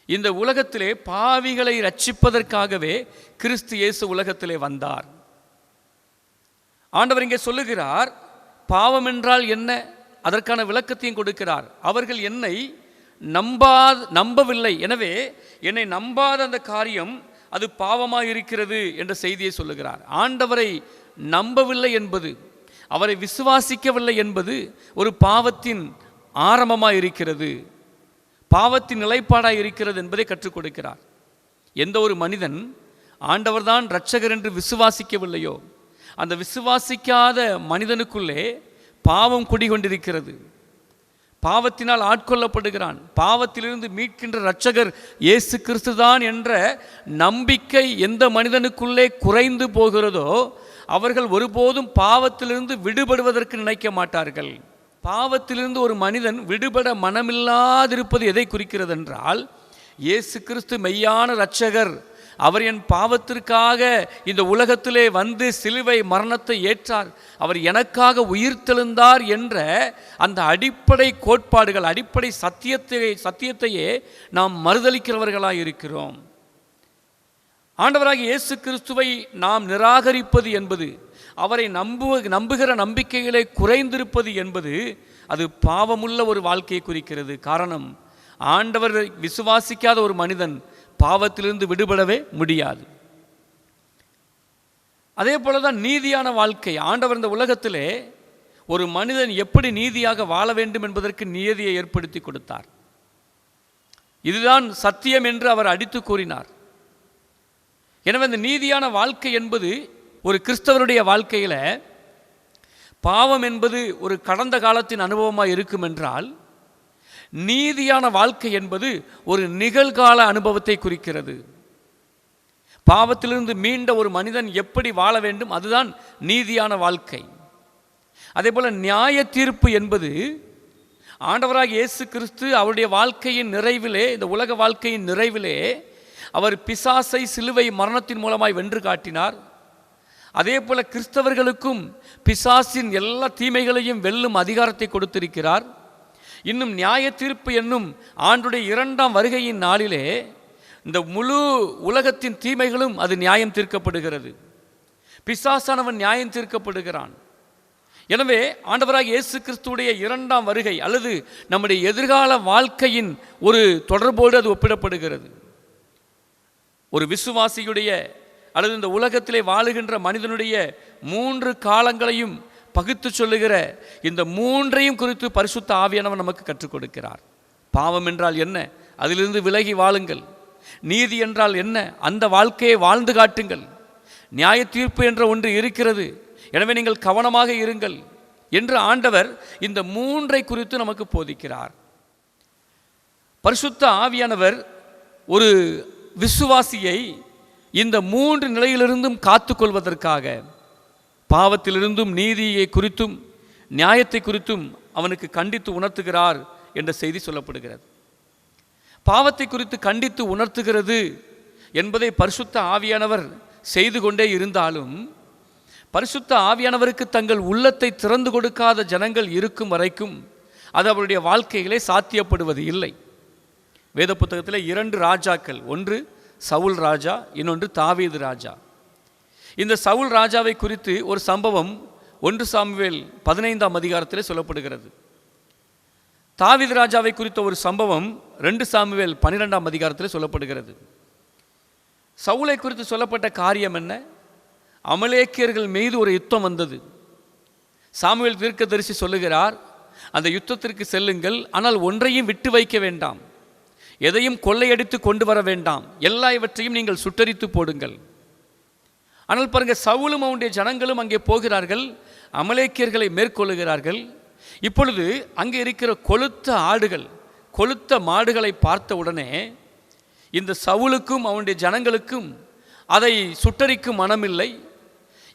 Speaker 4: இந்த உலகத்திலே பாவிகளை ரட்சிப்பதற்காகவே கிறிஸ்து இயேசு உலகத்திலே வந்தார். ஆண்டவர் இங்கே சொல்லுகிறார், பாவம் என்றால் என்ன, அதற்கான விளக்கத்தையும் கொடுக்கிறார். அவர்கள் என்னை நம்பவில்லை, எனவே என்னை நம்பாத அந்த காரியம் அது பாவமாக இருக்கிறது என்ற செய்தியை சொல்லுகிறார். ஆண்டவரை நம்பவில்லை என்பது, அவரை விசுவாசிக்கவில்லை என்பது ஒரு பாவத்தின் ஆரம்பமாக இருக்கிறது, பாவத்தின் நிலைப்பாடாக இருக்கிறது என்பதை கற்றுக் கொடுக்கிறார். எந்த ஒரு மனிதன் ஆண்டவர்தான் இரட்சகர் என்று விசுவாசிக்கவில்லையோ அந்த விசுவாசிக்காத மனிதனுக்குள்ளே பாவம் குடிகொண்டிருக்கிறது. பாவத்தினால் ஆட்கொள்ளப்படுகிறான். பாவத்திலிருந்து மீட்கின்ற இரட்சகர் இயேசு கிறிஸ்து தான் என்ற நம்பிக்கை எந்த மனிதனுக்குள்ளே குறைந்து போகிறதோ அவர்கள் ஒருபோதும் பாவத்திலிருந்து விடுபடுவதற்கு நினைக்க மாட்டார்கள். பாவத்திலிருந்து ஒரு மனிதன் விடுபட மனமில்லாதிருப்பது எதை குறிக்கிறது என்றால், இயேசு கிறிஸ்து மெய்யான இரட்சகர், அவர் என் பாவத்திற்காக இந்த உலகத்திலே வந்து சிலுவை மரணத்தை ஏற்றார், அவர் எனக்காக உயிர்த்தெழுந்தார் என்ற அந்த அடிப்படை கோட்பாடுகள், அடிப்படை சத்தியத்தையே நாம் மறுதலிக்கிறவர்களாக இருக்கிறோம். ஆண்டவராகிய இயேசு கிறிஸ்துவை நாம் நிராகரிப்பது என்பது, அவரை நம்புகிற நம்பிக்கைகளை குறைந்திருப்பது என்பது அது பாவமுள்ள ஒரு வாழ்க்கையை குறிக்கிறது. காரணம், ஆண்டவரை விசுவாசிக்காத ஒரு மனிதன் பாவத்திலிருந்து விடுபடவே முடியாது. அதே போலதான் நீதியான வாழ்க்கை. ஆண்டவர் இந்த உலகத்திலே ஒரு மனிதன் எப்படி நீதியாக வாழ வேண்டும் என்பதற்கு நியதியை ஏற்படுத்தி கொடுத்தார். இதுதான் சத்தியம் என்று அவர் அடித்து கூறினார். எனவே இந்த நீதியான வாழ்க்கை என்பது ஒரு கிறிஸ்தவருடைய வாழ்க்கையில் பாவம் என்பது ஒரு கடந்த காலத்தின் அனுபவமாக இருக்கும் என்றால், நீதியான வாழ்க்கை என்பது ஒரு நிகழ்கால அனுபவத்தை குறிக்கிறது. பாவத்திலிருந்து மீண்ட ஒரு மனிதன் எப்படி வாழ வேண்டும், அதுதான் நீதியான வாழ்க்கை. அதே போல நியாய தீர்ப்பு என்பது ஆண்டவராகிய இயேசு கிறிஸ்து அவருடைய வாழ்க்கையின் நிறைவிலே, இந்த உலக வாழ்க்கையின் நிறைவிலே அவர் பிசாசை சிலுவை மரணத்தின் மூலமாய் வென்று காட்டினார். அதே போல கிறிஸ்தவர்களுக்கும் பிசாசின் எல்லா தீமைகளையும் வெல்லும் அதிகாரத்தை கொடுத்திருக்கிறார். இன்னும் நியாய தீர்ப்பு என்னும் ஆண்டுடைய 2ஆம் வருகையின் நாளிலே இந்த முழு உலகத்தின் தீமைகளும் அது நியாயம் தீர்க்கப்படுகிறது. பிசாசானவன் நியாயம் தீர்க்கப்படுகிறான். எனவே ஆண்டவராகிய இயேசு கிறிஸ்துடைய 2ஆம் வருகை அல்லது நம்முடைய எதிர்கால வாழ்க்கையின் ஒரு தொடர்போடு அது ஒப்பிடப்படுகிறது. ஒரு விசுவாசியுடைய அல்லது இந்த உலகத்திலே வாழுகின்ற மனிதனுடைய 3 காலங்களையும் பகுத்து சொல்லுகிற இந்த 3ஐயும் குறித்து பரிசுத்த ஆவியானவர் நமக்கு கற்றுக் கொடுக்கிறார். பாவம் என்றால் என்ன, அதிலிருந்து விலகி வாழுங்கள். நீதி என்றால் என்ன, அந்த வாழ்க்கையை வாழ்ந்து காட்டுங்கள். நியாய தீர்ப்பு என்ற ஒன்று இருக்கிறது, எனவே நீங்கள் கவனமாக இருங்கள் என்று ஆண்டவர் இந்த 3ஐ குறித்து நமக்கு போதிக்கிறார். பரிசுத்த ஆவியானவர் ஒரு விசுவாசியை இந்த 3 நிலையிலிருந்தும் காத்து கொள்வதற்காக பாவத்திலிருந்தும் நீதியை குறித்தும் நியாயத்தை குறித்தும் அவனுக்கு கண்டித்து உணர்த்துகிறார் என்ற செய்தி சொல்லப்படுகிறது. பாவத்தை குறித்து கண்டித்து உணர்த்துகிறது என்பதை பரிசுத்த ஆவியானவர் செய்து கொண்டே இருந்தாலும், பரிசுத்த ஆவியானவருக்கு தங்கள் உள்ளத்தை திறந்து கொடுக்காத ஜனங்கள் இருக்கும் வரைக்கும் அது அவருடைய வாழ்க்கையிலே சாத்தியப்படுவது இல்லை. வேத புத்தகத்தில் 2 ராஜாக்கள், ஒன்று சவுல் ராஜா, இன்னொன்று தாவீது ராஜா. இந்த சவுல் ராஜாவை குறித்து ஒரு சம்பவம் 1 சாமுவேல் 15ஆம் அதிகாரத்தில் சொல்லப்படுகிறது. தாவீது ராஜாவை குறித்த ஒரு சம்பவம் 2 சாமுவேல் 12ஆம் அதிகாரத்தில் சொல்லப்படுகிறது. சவுலை குறித்து சொல்லப்பட்ட காரியம் என்ன? அமலேக்கியர்கள் மீது ஒரு யுத்தம் வந்தது. சாமுவேல் தீர்க்கதரிசி சொல்லுகிறார், அந்த யுத்தத்திற்கு செல்லுங்கள், ஆனால் ஒன்றையும் விட்டு வைக்க வேண்டாம், எதையும் கொள்ளையடித்து கொண்டு வர வேண்டாம், எல்லாவற்றையும் நீங்கள் சுட்டரித்து போடுங்கள். ஆனால் பாருங்க, சவுலும் அவனுடைய ஜனங்களும் அங்கே போகிறார்கள், அமலேக்கியர்களை மேற்கொள்ளுகிறார்கள். இப்பொழுது அங்கே இருக்கிற கொழுத்த ஆடுகள், கொழுத்த மாடுகளை பார்த்த உடனே இந்த சவுலுக்கும் அவனுடைய ஜனங்களுக்கும் அதை சுட்டரிக்கும் மனமில்லை.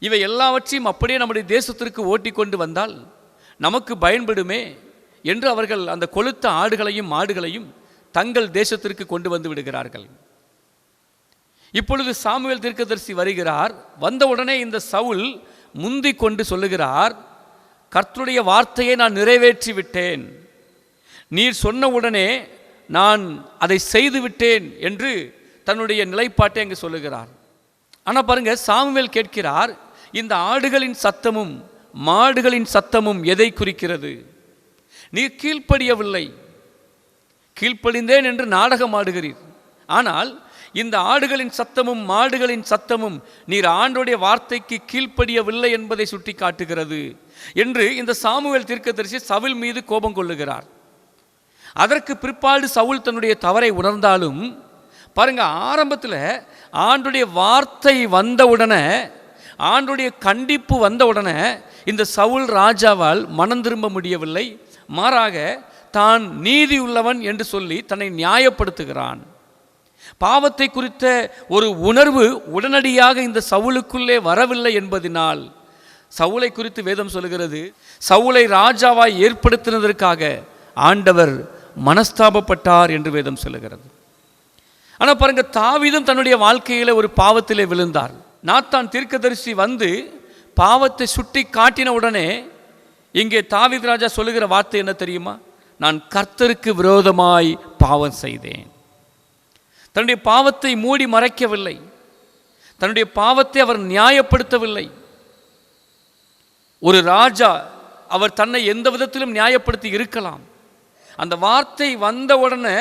Speaker 4: இவை எல்லாவற்றையும் அப்படியே நம்முடைய தேசத்திற்கு ஓட்டி கொண்டு வந்தால் நமக்கு பயன்படுமே என்று அவர்கள் அந்த கொழுத்த ஆடுகளையும் மாடுகளையும் தங்கள் தேசத்திற்கு கொண்டு வந்து விடுகிறார்கள். இப்பொழுது சாமுவேல் தீர்க்கதரிசி வருகிறார். வந்தவுடனே இந்த சவுல் முந்தி கொண்டு சொல்லுகிறார், கர்த்தருடைய வார்த்தையை நான் நிறைவேற்றி விட்டேன், நீர் சொன்ன உடனே நான் அதை செய்து விட்டேன் என்று தன்னுடைய நிலைப்பாட்டை அங்கு சொல்லுகிறார். ஆனால் பாருங்க, சாமுவேல் கேட்கிறார், இந்த ஆடுகளின் சத்தமும் மாடுகளின் சத்தமும் எதை குறிக்கிறது? நீர் கீழ்ப்படியவில்லை, கீழ்ப்படிந்தேன் என்று நாடகம் ஆடுகிறீர். ஆனால் இந்த ஆடுகளின் சத்தமும் மாடுகளின் சத்தமும் நீர் ஆண்டோடைய வார்த்தைக்கு கீழ்ப்படியவில்லை என்பதை சுட்டி காட்டுகிறது என்று இந்த சாமுவேல் தீர்க்கதரிசி சவுல் மீது கோபம் கொள்ளுகிறார். அதற்கு பிற்பாடு சவுல் தன்னுடைய தவறை உணர்ந்தாலும் பாருங்க, ஆரம்பத்தில் ஆண்டுடைய வார்த்தை வந்தவுடனே, ஆண்டுடைய கண்டிப்பு வந்தவுடனே இந்த சவுல் ராஜாவால் மனம் திரும்ப முடியவில்லை. மாறாக தான் நீதி உள்ளவன் என்று சொல்லி தன்னை நியாயப்படுத்துகிறான். பாவத்தை குறித்த ஒரு உணர்வு உடனடியாக இந்த சவுலுக்குள்ளே வரவில்லை என்பதினால் சவுலை குறித்து வேதம் சொல்கிறது, சவுலை ராஜாவாய் ஏற்படுத்தினதற்காக ஆண்டவர் மனஸ்தாபப்பட்டார் என்று வேதம் சொல்லுகிறது. ஆனால் பாருங்க, தாவீதும் தன்னுடைய வாழ்க்கையில ஒரு பாவத்திலே விழுந்தார். நாத்தான் தீர்க்கதரிசி வந்து பாவத்தை சுட்டி காட்டின உடனே இங்கே தாவீது ராஜா சொல்லுகிற வார்த்தை என்ன தெரியுமா? நான் கர்த்தருக்கு விரோதமாய் பாவம் செய்தேன். தன்னுடைய பாவத்தை மூடி மறைக்கவில்லை, தன்னுடைய பாவத்தை அவர் நியாயப்படுத்தவில்லை. ஒரு ராஜா அவர் தன்னை எந்த விதத்திலும் நியாயப்படுத்தி இருக்கலாம். அந்த வார்த்தை வந்தவுடனே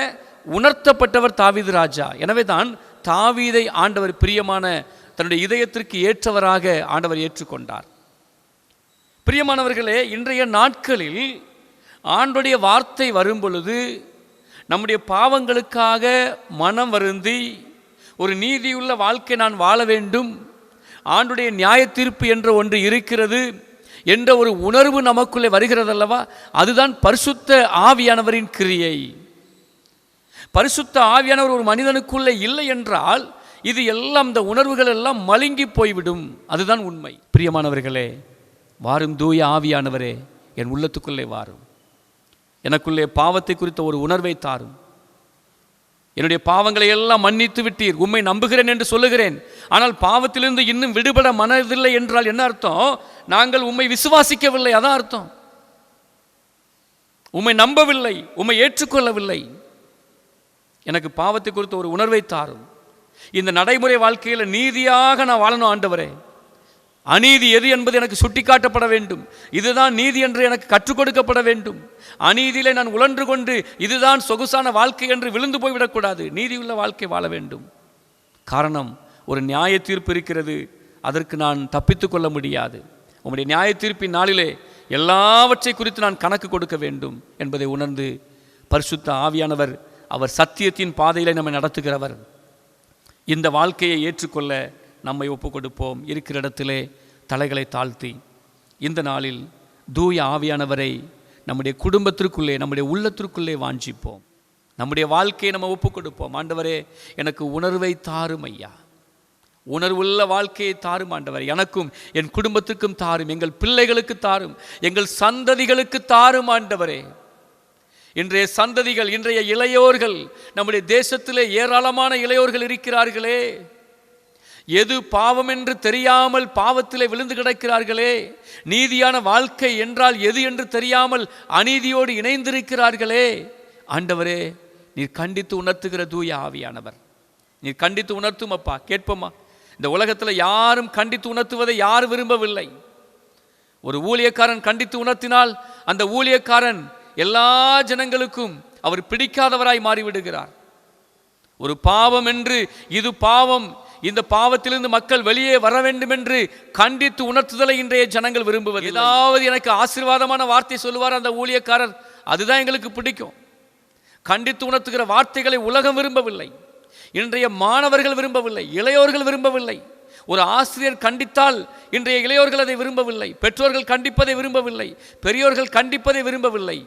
Speaker 4: உணர்த்தப்பட்டவர் தாவீது ராஜா. எனவே தான் தாவீதை ஆண்டவர் பிரியமான தன்னுடைய இதயத்திற்கு ஏற்றவராக ஆண்டவர் ஏற்றுக்கொண்டார். பிரியமானவர்களே, இன்றைய நாட்களில் ஆண்டோடைய வார்த்தை வரும் பொழுது நம்முடைய பாவங்களுக்காக மனம் வருந்தி ஒரு நீதியுள்ள வாழ்க்கை நான் வாழ வேண்டும், ஆண்டுடைய நியாய தீர்ப்பு என்ற ஒன்று இருக்கிறது என்ற ஒரு உணர்வு நமக்குள்ளே வருகிறதல்லவா, அதுதான் பரிசுத்த ஆவியானவரின் கிரியை. பரிசுத்த ஆவியானவர் ஒரு மனிதனுக்குள்ளே இல்லை என்றால் இது எல்லாம், இந்த உணர்வுகள் எல்லாம் மழுங்கி போய்விடும். அதுதான் உண்மை. பிரியமானவர்களே, வாரும் தூய ஆவியானவரே, என் உள்ளத்துக்குள்ளே வாரும், எனக்குள்ளே பாவத்தை குறித்த ஒரு உணர்வை தாரும். என்னுடைய பாவங்களை எல்லாம் மன்னித்து விட்டீர், உம்மை நம்புகிறேன் என்று சொல்லுகிறேன். ஆனால் பாவத்திலிருந்து இன்னும் விடுபட மனதில்லை என்றால் என்ன அர்த்தம்? நாங்கள் உம்மை விசுவாசிக்கவில்லை, அதான் அர்த்தம். உம்மை நம்பவில்லை, உம்மை ஏற்றுக்கொள்ளவில்லை. எனக்கு பாவத்தை குறித்த ஒரு உணர்வை தாரும். இந்த நடைமுறை வாழ்க்கையில் நீதியாக நான் வாழணும் ஆண்டவரே. அநீதி எது என்பது எனக்கு சுட்டிக்காட்டப்பட வேண்டும். இதுதான் நீதி என்று எனக்கு கற்றுக் கொடுக்கப்பட வேண்டும். அநீதியிலே நான் உழன்று கொண்டு இதுதான் சொகுசான வாழ்க்கை என்று விழுந்து போய்விடக்கூடாது. நீதியுள்ள வாழ்க்கை வாழ வேண்டும். காரணம், ஒரு நியாய தீர்ப்பு இருக்கிறது, அதற்கு நான் தப்பித்து கொள்ள முடியாது. உம்முடைய நியாய தீர்ப்பின் நாளிலே எல்லாவற்றை குறித்து நான் கணக்கு கொடுக்க வேண்டும் என்பதை உணர்ந்து பரிசுத்த ஆவியானவர், அவர் சத்தியத்தின் பாதையிலே நம்மை நடத்துகிறவர், இந்த வாழ்க்கையை ஏற்றுக்கொள்ள நம்மை ஒப்பு கொடுப்போம். இருக்கிற இடத்திலே தலைகளை தாழ்த்தி இந்த நாளில் தூய ஆவியானவரை நம்முடைய குடும்பத்திற்குள்ளே, நம்முடைய உள்ளத்திற்குள்ளே வாஞ்சிப்போம். நம்முடைய வாழ்க்கையை நம்ம ஒப்பு கொடுப்போம். ஆண்டவரே, எனக்கு உணர்வை தாரும் ஐயா, உணர்வுள்ள வாழ்க்கையை தாரும் ஆண்டவரே, எனக்கும் என் குடும்பத்திற்கும் தாரும், எங்கள் பிள்ளைகளுக்கு தாரும், எங்கள் சந்ததிகளுக்கு தாரும் ஆண்டவரே. இன்றைய சந்ததிகள், இன்றைய இளையோர்கள், நம்முடைய தேசத்திலே ஏராளமான இளையோர்கள் இருக்கிறார்களே, எது பாவம் என்று தெரியாமல் பாவத்திலே விழுந்து கிடக்கிறார்களே, நீதியான வாழ்க்கை என்றால் எது என்று தெரியாமல் அநீதியோடு இணைந்திருக்கிறார்களே. ஆண்டவரே, நீர் கண்டித்து உணர்த்துகிற தூய ஆவியானவர், நீர் கண்டித்து உணர்த்தும் அப்பா. கேட்போமா? இந்த உலகத்தில் யாரும் கண்டித்து உணர்த்துவதை யார் விரும்பவில்லை. ஒரு ஊழியக்காரன் கண்டித்து உணர்த்தினால் அந்த ஊழியக்காரன் எல்லா ஜனங்களுக்கும் அவர் பிடிக்காதவராய் மாறிவிடுகிறார். ஒரு பாவம் என்று, இது பாவம், இந்த பாவத்திலிருந்து மக்கள் வெளியே வர வேண்டும் என்று கண்டித்து உணர்த்துதலை இன்றைய ஜனங்கள் விரும்புவது. ஏதாவது எனக்கு ஆசீர்வாதமான வார்த்தை சொல்லுவார் அந்த ஊழியக்காரர், அதுதான் எங்களுக்கு பிடிக்கும். கண்டித்து உணர்த்துகிற வார்த்தைகளை உலகம் விரும்பவில்லை, இன்றைய மாணவர்கள் விரும்பவில்லை, இளையோர்கள் விரும்பவில்லை. ஒரு ஆசிரியர் கண்டித்தால் இன்றைய இளையோர்கள் அதை விரும்பவில்லை, பெற்றோர்கள் கண்டிப்பதை விரும்பவில்லை, பெரியோர்கள் கண்டிப்பதை விரும்பவில்லை.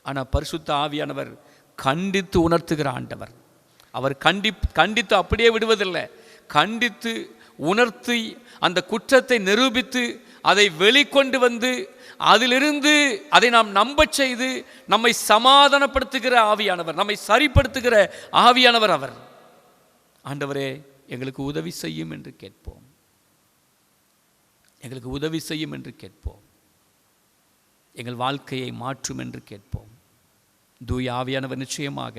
Speaker 4: ஆனால் பரிசுத்த ஆவியானவர் கண்டித்து உணர்த்துகிற ஆண்டவர். அவர் கண்டித்து அப்படியே விடுவதில்லை, கண்டித்து உணர்த்தி அந்த குற்றத்தை நிரூபித்து அதை வெளிக்கொண்டு வந்து அதிலிருந்து அதை நாம் நம்பச் செய்து நம்மை சமாதானப்படுத்துகிற ஆவியானவர், நம்மை சரிப்படுத்துகிற ஆவியானவர் அவர். ஆண்டவரே, எங்களுக்கு உதவி செய்யும் என்று கேட்போம். எங்களுக்கு உதவி செய்யும் என்று கேட்போம். எங்கள் வாழ்க்கையை மாற்றும் என்று கேட்போம். தூய ஆவியானவர் நிச்சயமாக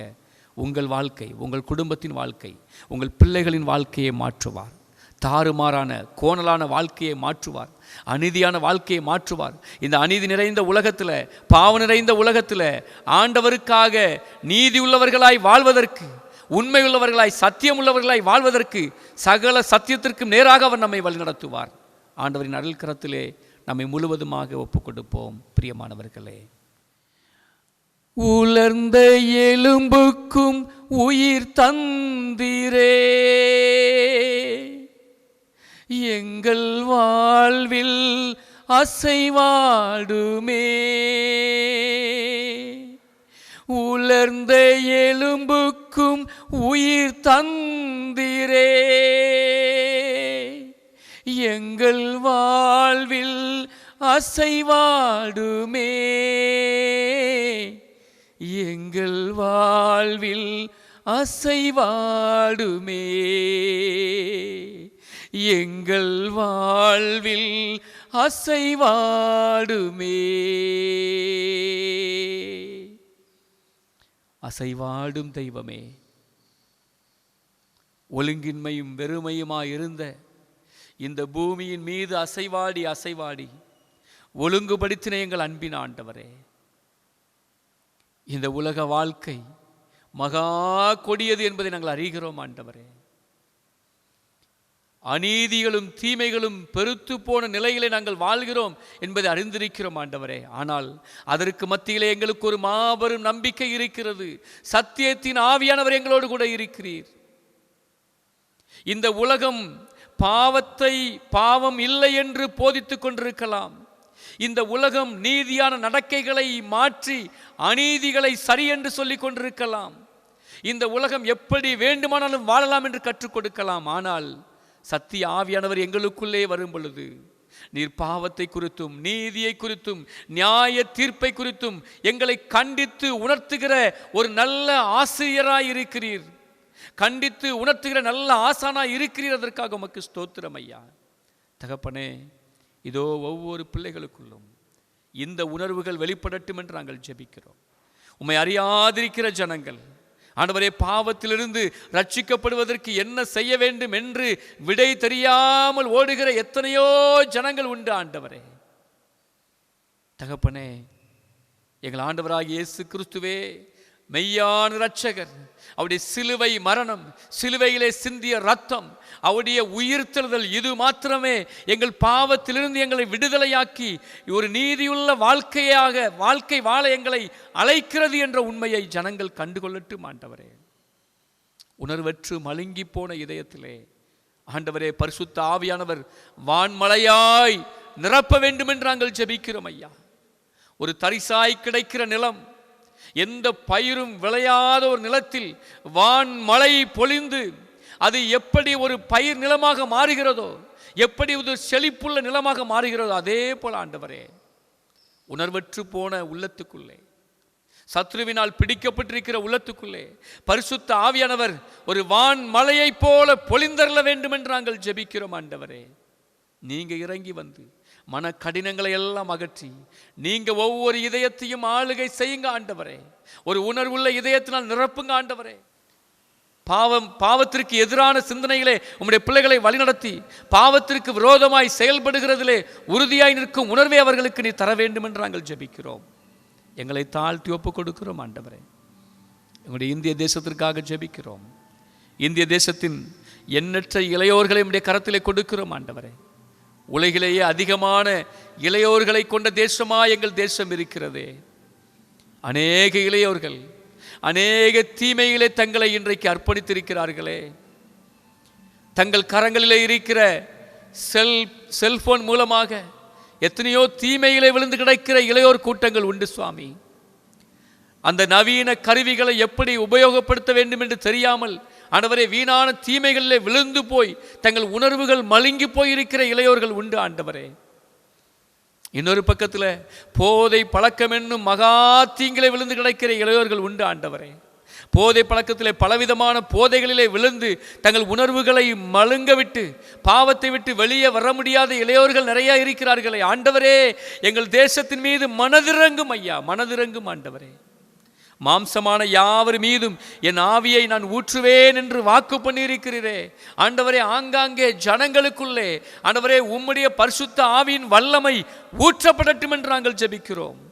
Speaker 4: உங்கள் வாழ்க்கை, உங்கள் குடும்பத்தின் வாழ்க்கை, உங்கள் பிள்ளைகளின் வாழ்க்கையை மாற்றுவார். தாறுமாறான கோணலான வாழ்க்கையை மாற்றுவார். அநீதியான வாழ்க்கையை மாற்றுவார். இந்த அநீதி நிறைந்த உலகத்தில், பாவம் நிறைந்த உலகத்தில் ஆண்டவருக்காக நீதி உள்ளவர்களாய் வாழ்வதற்கு, உண்மை உள்ளவர்களாய், சத்தியம் உள்ளவர்களாய் வாழ்வதற்கு, சகல சத்தியத்திற்கும் நேராக அவர் நம்மை வழிநடத்துவார். ஆண்டவரின் அருள் கரத்திலே நம்மை முழுவதுமாக ஒப்புக் கொடுப்போம். பிரியமானவர்களே, உலர்ந்த எலும்புக்கும் உயிர் தந்தீரே, எங்கள் வாழ்வில் அசைவாடுமே. உலர்ந்த எலும்புக்கும் உயிர் தந்தீரே, எங்கள் வாழ்வில் அசைவாடுமே. எங்கள் வாழ்வில் அசைவாடுமே. எங்கள் வாழ்வில் அசைவாடுமே. அசைவாடும் தெய்வமே, ஒழுங்கின்மையும் வெறுமையுமாயிருந்த இந்த பூமியின் மீது அசைவாடி அசைவாடி ஒழுங்குபடுத்தின எங்கள் அன்பின் ஆண்டவரே, இந்த உலக வாழ்க்கை மகா கொடியது என்பதை நாங்கள் அறிகிறோம் ஆண்டவரே. அநீதிகளும் தீமைகளும் பெருத்து போன நிலையிலே நாங்கள் வாழ்கிறோம் என்பதை அறிந்திருக்கிறோம் ஆண்டவரே. ஆனால் அதற்கு மத்தியிலே எங்களுக்கு ஒரு மாபெரும் நம்பிக்கை இருக்கிறது. சத்தியத்தின் ஆவியானவர் எங்களோடு கூட இருக்கிறீர். இந்த உலகம் பாவம் இல்லை என்று போதித்துக் கொண்டிருக்கலாம். இந்த உலகம் நீதியான நடக்கைகளை மாற்றி அநீதிகளை சரி என்று சொல்லிக் கொண்டிருக்கலாம். இந்த உலகம் எப்படி வேண்டுமானாலும் வாழலாம் என்று கற்றுக் கொடுக்கலாம். ஆனால் சத்திய ஆவியானவர் எங்களுக்குள்ளே வரும் பொழுது நீர் பாவத்தை குறித்தும் நீதியை குறித்தும் நியாய தீர்ப்பை குறித்தும் எங்களை கண்டித்து உணர்த்துகிற ஒரு நல்ல ஆசிரியராய் இருக்கிறீர். கண்டித்து உணர்த்துகிற நல்ல ஆசானாய் இருக்கிறீர். அதற்காக உமக்கு ஸ்தோத்திரம் ஐயா. தகப்பனே, இதோ ஒவ்வொரு பிள்ளைகளுக்குள்ளும் இந்த உணர்வுகள் வெளிப்படட்டும் என்று நாங்கள் ஜெபிக்கிறோம். உம்மை அறியாதிருக்கிற ஜனங்கள் ஆண்டவரே, பாவத்திலிருந்து ரட்சிக்கப்படுவதற்கு என்ன செய்ய வேண்டும் என்று விடை தெரியாமல் ஓடுகிற எத்தனையோ ஜனங்கள் உண்டு ஆண்டவரே. தகப்பனே, எங்கள் ஆண்டவராகிய இயேசு கிறிஸ்துவே மெய்யான இரட்சகர், அவருடைய சிலுவை மரணம், சிலுவையிலே சிந்திய ரத்தம், அவருடைய உயிர்த்தெழுதல், இது மாத்திரமே எங்கள் பாவத்திலிருந்து எங்களை விடுதலையாக்கி ஒரு நீதியுள்ள வாழ்க்கை வாழ எங்களை அழைக்கிறது என்ற உண்மையை ஜனங்கள் கண்டுகொள்ளட்டும் ஆண்டவரே. உணர்வற்று மழுங்கி போன இதயத்திலே ஆண்டவரே, பரிசுத்த ஆவியானவர் வான்மழையாய் நிரப்ப வேண்டும் என்று நாங்கள் ஜெபிக்கிறோம் ஐயா. ஒரு தரிசாய் கிடைக்கிற நிலம், எந்த பயிரும் விளையாத ஒரு நிலத்தில் வான் மழை பொழிந்து அது எப்படி ஒரு பயிர் நிலமாக மாறுகிறதோ, எப்படி ஒரு செழிப்புள்ள நிலமாக மாறுகிறதோ, அதே போல ஆண்டவரே, உணர்வற்று போன உள்ளத்துக்குள்ளே, சத்ருவினால் பிடிக்கப்பட்டிருக்கிற உள்ளத்துக்குள்ளே பரிசுத்த ஆவியானவர் ஒரு வான் மழையை போல பொழிந்தருள வேண்டும் என்று நாங்கள் ஜெபிக்கிறோம் ஆண்டவரே. நீங்க இறங்கி வந்து மன கடினங்களை எல்லாம் அகற்றி நீங்க ஒவ்வொரு இதயத்தையும் ஆளுகை செய்யுங்க ஆண்டவரே. ஒரு உணர்வுள்ள இதயத்தினால் நிரப்புங்க ஆண்டவரே. பாவத்திற்கு எதிரான சிந்தனைகளே உம்முடைய பிள்ளைகளை வழிநடத்தி பாவத்திற்கு விரோதமாய் செயல்படுகிறதிலே உறுதியாய் நிற்கும் உணர்வை அவர்களுக்கு நீ தர வேண்டும் என்று நாங்கள் ஜெபிக்கிறோம். எங்களை தாழ்த்தி ஒப்புக் கொடுக்கிறோம் ஆண்டவரே. எங்களுடைய இந்திய தேசத்திற்காக ஜெபிக்கிறோம். இந்திய தேசத்தின் எண்ணற்ற இளையோர்களை உம்முடைய கரத்திலே கொடுக்கிறோம் ஆண்டவரே. உலகிலேயே அதிகமான இளையோர்களை கொண்ட தேசமாக எங்கள் தேசம் இருக்கிறதே. அநேக இளையோர்கள் அநேக தீமையிலே தங்களை இன்றைக்கு அர்ப்பணித்திருக்கிறார்களே. தங்கள் கரங்களிலே இருக்கிற செல்போன் மூலமாக எத்தனையோ தீமையிலே விழுந்து கிடக்கிற இளையோர் கூட்டங்கள் உண்டு சுவாமி. அந்த நவீன கருவிகளை எப்படி உபயோகப்படுத்த வேண்டும் என்று தெரியாமல் ஆண்டவரே, வீணான தீமைகளிலே விழுந்து போய் தங்கள் உணர்வுகள் மழுங்கி போயிருக்கிற இளையோர்கள் உண்டு ஆண்டவரே. இன்னொரு பக்கத்தில் போதை பழக்கம் என்னும் மகா தீங்கிலே விழுந்து கிடக்கிற இளையோர்கள் உண்டு ஆண்டவரே. போதை பழக்கத்திலே பலவிதமான போதைகளிலே விழுந்து தங்கள் உணர்வுகளை மழுங்க விட்டு பாவத்தை விட்டு வெளியே வர முடியாத இளையோர்கள் நிறைய இருக்கிறார்களே ஆண்டவரே. எங்கள் தேசத்தின் மீது மனதிறங்கும் ஐயா, மனதிறங்கும் ஆண்டவரே. மாம்சமான யாவர் மீதும் என் ஆவியை நான் ஊற்றுவேன் என்று வாக்கு பண்ணியிருக்கிறீரே ஆண்டவரே. ஆங்காங்கே ஜனங்களுக்குள்ளே ஆண்டவரே உம்முடைய பரிசுத்த ஆவியின் வல்லமை ஊற்றப்படட்டும் என்று நாங்கள் ஜெபிக்கிறோம்.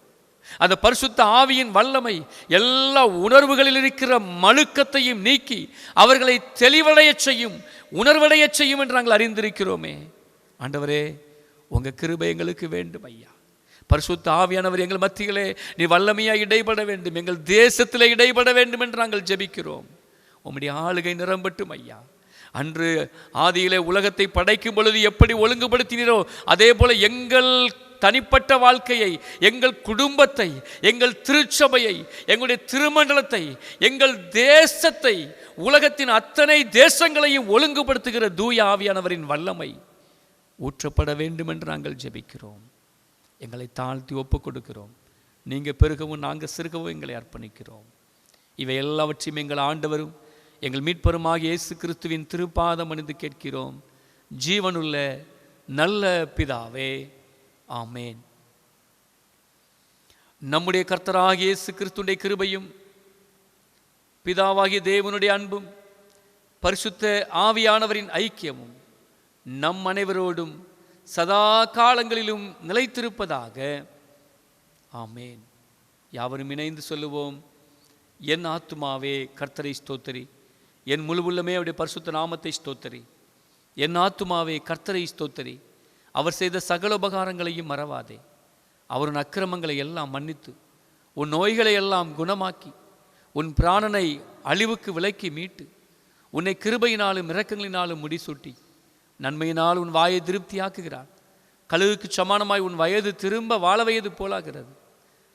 Speaker 4: அந்த பரிசுத்த ஆவியின் வல்லமை எல்லா உணர்வுகளில் இருக்கிற மழுக்கத்தையும் நீக்கி அவர்களை தெளிவடைய செய்யும், உணர்வடைய செய்யும் என்று நாங்கள் அறிந்திருக்கிறோமே ஆண்டவரே. உங்க கிருபை எங்களுக்கு வேண்டும் ஐயா. பரிசுத்த ஆவியானவர் எங்கள் மத்தியிலே நீ வல்லமையாக இடைபட வேண்டும், எங்கள் தேசத்தில் இடைபட வேண்டும் என்று நாங்கள் ஜெபிக்கிறோம். உம்முடைய ஆளுகை நிரம்பட்டும் ஐயா. அன்று ஆதியிலே உலகத்தை படைக்கும் பொழுது எப்படி ஒழுங்குபடுத்தினீரோ அதே போல எங்கள் தனிப்பட்ட வாழ்க்கையை, எங்கள் குடும்பத்தை, எங்கள் திருச்சபையை, எங்களுடைய திருமண்டலத்தை, எங்கள் தேசத்தை, உலகத்தின் அத்தனை தேசங்களையும் ஒழுங்குபடுத்துகிற தூய ஆவியானவரின் வல்லமை ஊற்றப்பட வேண்டும் என்று நாங்கள் ஜெபிக்கிறோம். எங்களை தாழ்த்தி ஒப்பு கொடுக்கிறோம். நீங்கள் பெருகவும் நாங்கள் சிறுகவும் எங்களை அர்ப்பணிக்கிறோம். இவை எல்லாவற்றையும் எங்கள் ஆண்டவரும் எங்கள் மீட்பருமாகிய இயேசு கிறிஸ்துவின் திருப்பாதம் அணிந்து கேட்கிறோம் ஜீவனுள்ள நல்ல பிதாவே, ஆமேன். நம்முடைய கர்த்தராகிய இயேசு கிறிஸ்துவின் கிருபையும் பிதாவாகிய தேவனுடைய அன்பும் பரிசுத்த ஆவியானவரின் ஐக்கியமும் நம் அனைவரோடும் சதா காலங்களிலும் நிலைத்திருப்பதாக, ஆமேன். யாவரும் இணைந்து சொல்லுவோம். என் ஆத்துமாவே கர்த்தரை ஸ்தோத்திரி, என் முழு உள்ளமே அவருடைய பரிசுத்த நாமத்தை ஸ்தோத்திரி. என் ஆத்துமாவே கர்த்தரை ஸ்தோத்திரி, அவர் செய்த சகல உபகாரங்களையும் மறவாதே. அவரின் அக்கிரமங்களை எல்லாம் மன்னித்து உன் நோய்களை எல்லாம் குணமாக்கி உன் பிராணனை அழிவுக்கு விலக்கி மீட்டு உன்னை கிருபையினாலும் இரக்கங்களினாலும் முடிசூட்டி நன்மையினால் உன் வாயை திருப்தியாக்குகிறார். கழுகுக்கு சமானமாய் உன் வயது திரும்ப வாழ வயது போலாகிறது.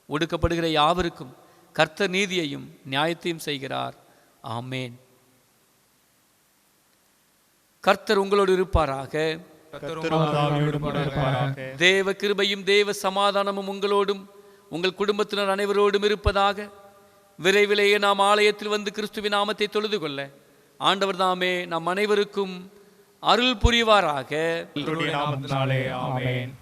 Speaker 4: ஒடுக்கப்படுகிற யாவருக்கும் கர்த்தர் நீதியையும் நியாயத்தையும் செய்கிறார். ஆமேன். கர்த்தர் உங்களோடு இருப்பாராக. தேவ கிருபையும் தேவ சமாதானமும் உங்களோடும் உங்கள் குடும்பத்தினர் அனைவரோடும் இருப்பதாக. விரைவிலேயே நாம் ஆலயத்தில் வந்து கிறிஸ்துவின் நாமத்தை தொழுது கொள்ள ஆண்டவர் தாமே நம் அனைவருக்கும் அருள் புரிவாராக.
Speaker 2: நாமத்தினாலே ஆமென்.